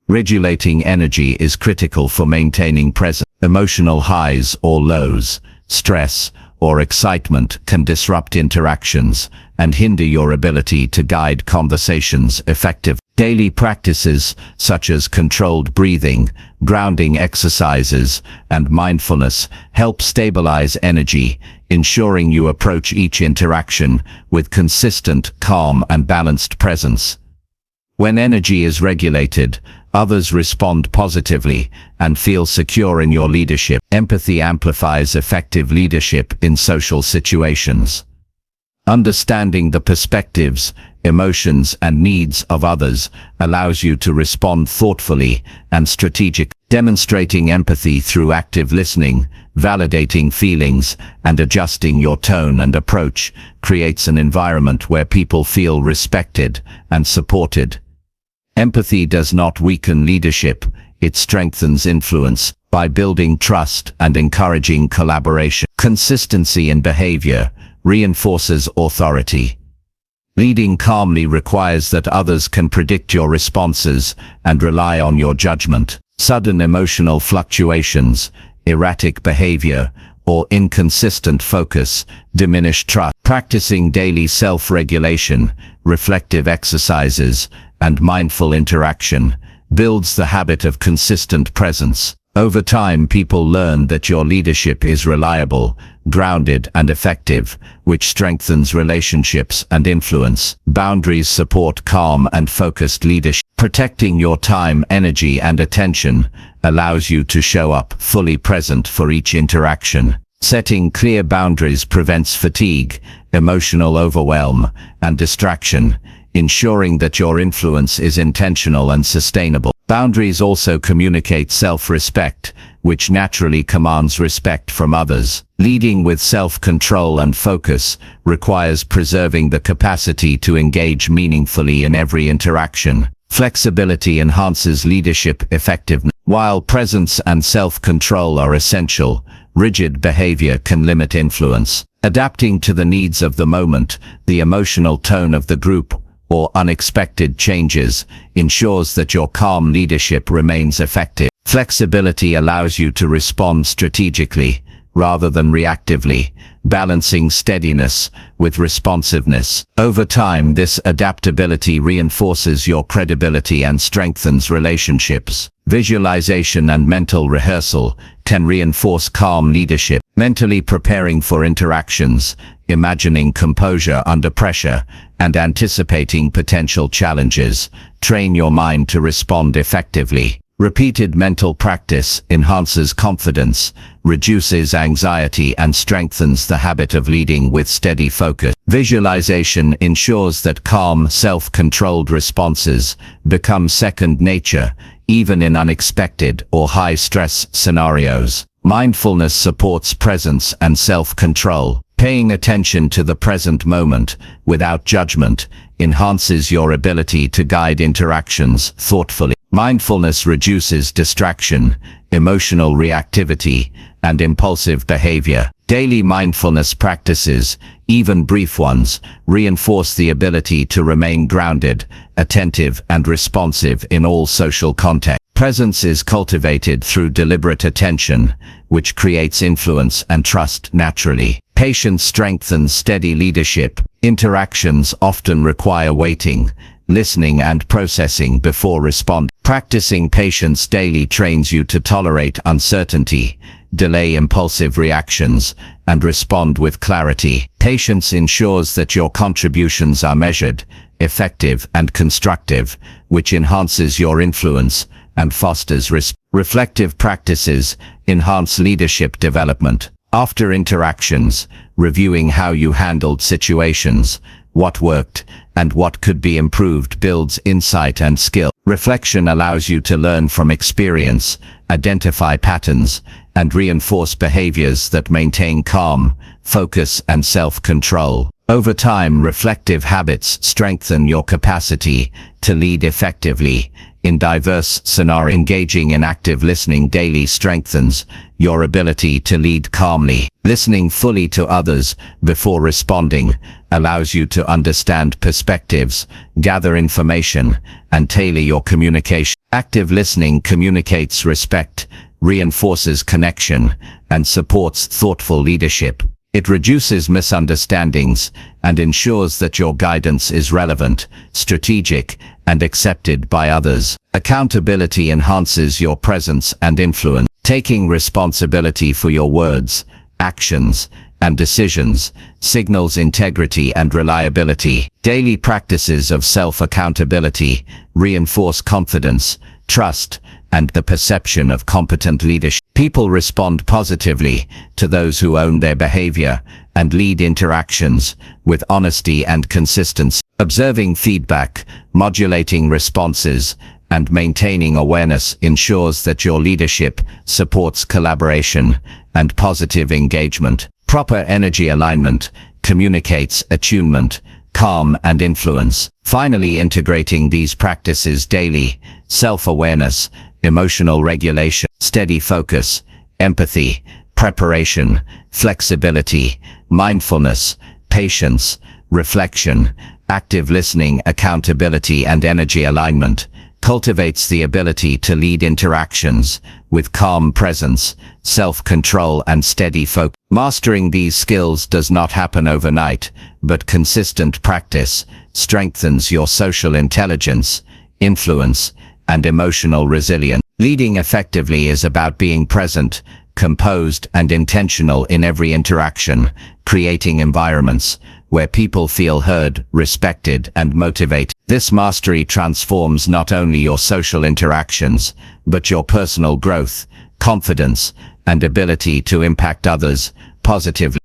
Regulating energy is critical for maintaining presence. Emotional highs or lows, stress, or excitement can disrupt interactions and hinder your ability to guide conversations effectively. Daily practices such as controlled breathing, grounding exercises, and mindfulness help stabilize energy, ensuring you approach each interaction with consistent, calm, and balanced presence. When energy is regulated, others respond positively and feel secure in your leadership. Empathy amplifies effective leadership in social situations. Understanding the perspectives, emotions, and needs of others allows you to respond thoughtfully and strategically. Demonstrating empathy through active listening, validating feelings, and adjusting your tone and approach creates an environment where people feel respected and supported. Empathy does not weaken leadership, it strengthens influence by building trust and encouraging collaboration. Consistency in behavior reinforces authority. Leading calmly requires that others can predict your responses and rely on your judgment. Sudden emotional fluctuations, erratic behavior, or inconsistent focus diminish trust. Practicing daily self-regulation, reflective exercises, and mindful interaction builds the habit of consistent presence. Over time, people learn that your leadership is reliable, grounded, and effective, which strengthens relationships and influence. Boundaries support calm and focused leadership. Protecting your time, energy, and attention allows you to show up fully present for each interaction. Setting clear boundaries prevents fatigue, emotional overwhelm, and distraction, ensuring that your influence is intentional and sustainable. Boundaries also communicate self-respect, which naturally commands respect from others. Leading with self-control and focus requires preserving the capacity to engage meaningfully in every interaction. Flexibility enhances leadership effectiveness. While presence and self-control are essential, rigid behavior can limit influence. Adapting to the needs of the moment, the emotional tone of the group, or unexpected changes ensures that your calm leadership remains effective. Flexibility allows you to respond strategically rather than reactively, balancing steadiness with responsiveness. Over time, this adaptability reinforces your credibility and strengthens relationships. Visualization and mental rehearsal can reinforce calm leadership. Mentally preparing for interactions, imagining composure under pressure, and anticipating potential challenges train your mind to respond effectively. Repeated mental practice enhances confidence, reduces anxiety, and strengthens the habit of leading with steady focus. Visualization ensures that calm, self-controlled responses become second nature, even in unexpected or high-stress scenarios. Mindfulness supports presence and self-control. Paying attention to the present moment without judgment enhances your ability to guide interactions thoughtfully. Mindfulness reduces distraction, emotional reactivity, and impulsive behavior. Daily mindfulness practices, even brief ones, reinforce the ability to remain grounded, attentive, and responsive in all social contexts. Presence is cultivated through deliberate attention, which creates influence and trust naturally. Patience strengthens steady leadership. Interactions often require waiting, listening, and processing before responding. Practicing patience daily trains you to tolerate uncertainty, delay impulsive reactions, and respond with clarity. Patience ensures that your contributions are measured, effective, and constructive, which enhances your influence and fosters reflective practices enhance leadership development. After interactions, reviewing how you handled situations what worked, and what could be improved builds insight and skill. Reflection allows you to learn from experience, identify patterns, and reinforce behaviors that maintain calm, focus, and self-control. Over time, reflective habits strengthen your capacity to lead effectively in diverse scenarios. Engaging in active listening daily strengthens your ability to lead calmly. Listening fully to others before responding allows you to understand perspectives, gather information, and tailor your communication. Active listening communicates respect, reinforces connection, and supports thoughtful leadership. It reduces misunderstandings and ensures that your guidance is relevant, strategic, and accepted by others. Accountability enhances your presence and influence. Taking responsibility for your words, actions, and decisions signals integrity and reliability. Daily practices of self-accountability reinforce confidence, trust, and the perception of competent leadership. People respond positively to those who own their behavior and lead interactions with honesty and consistency. Observing feedback, modulating responses, and maintaining awareness ensures that your leadership supports collaboration and positive engagement. Proper energy alignment communicates attunement, calm, and influence. Finally, integrating these practices daily, self-awareness, emotional regulation, steady focus, empathy, preparation, flexibility, mindfulness, patience, reflection, active listening, accountability, and energy alignment cultivates the ability to lead interactions with calm presence, self-control, and steady focus. Mastering these skills does not happen overnight, but consistent practice strengthens your social intelligence, influence, and emotional resilience. Leading effectively is about being present, composed, and intentional in every interaction, creating environments where people feel heard, respected, and motivated. This mastery transforms not only your social interactions, but your personal growth, confidence, and ability to impact others positively.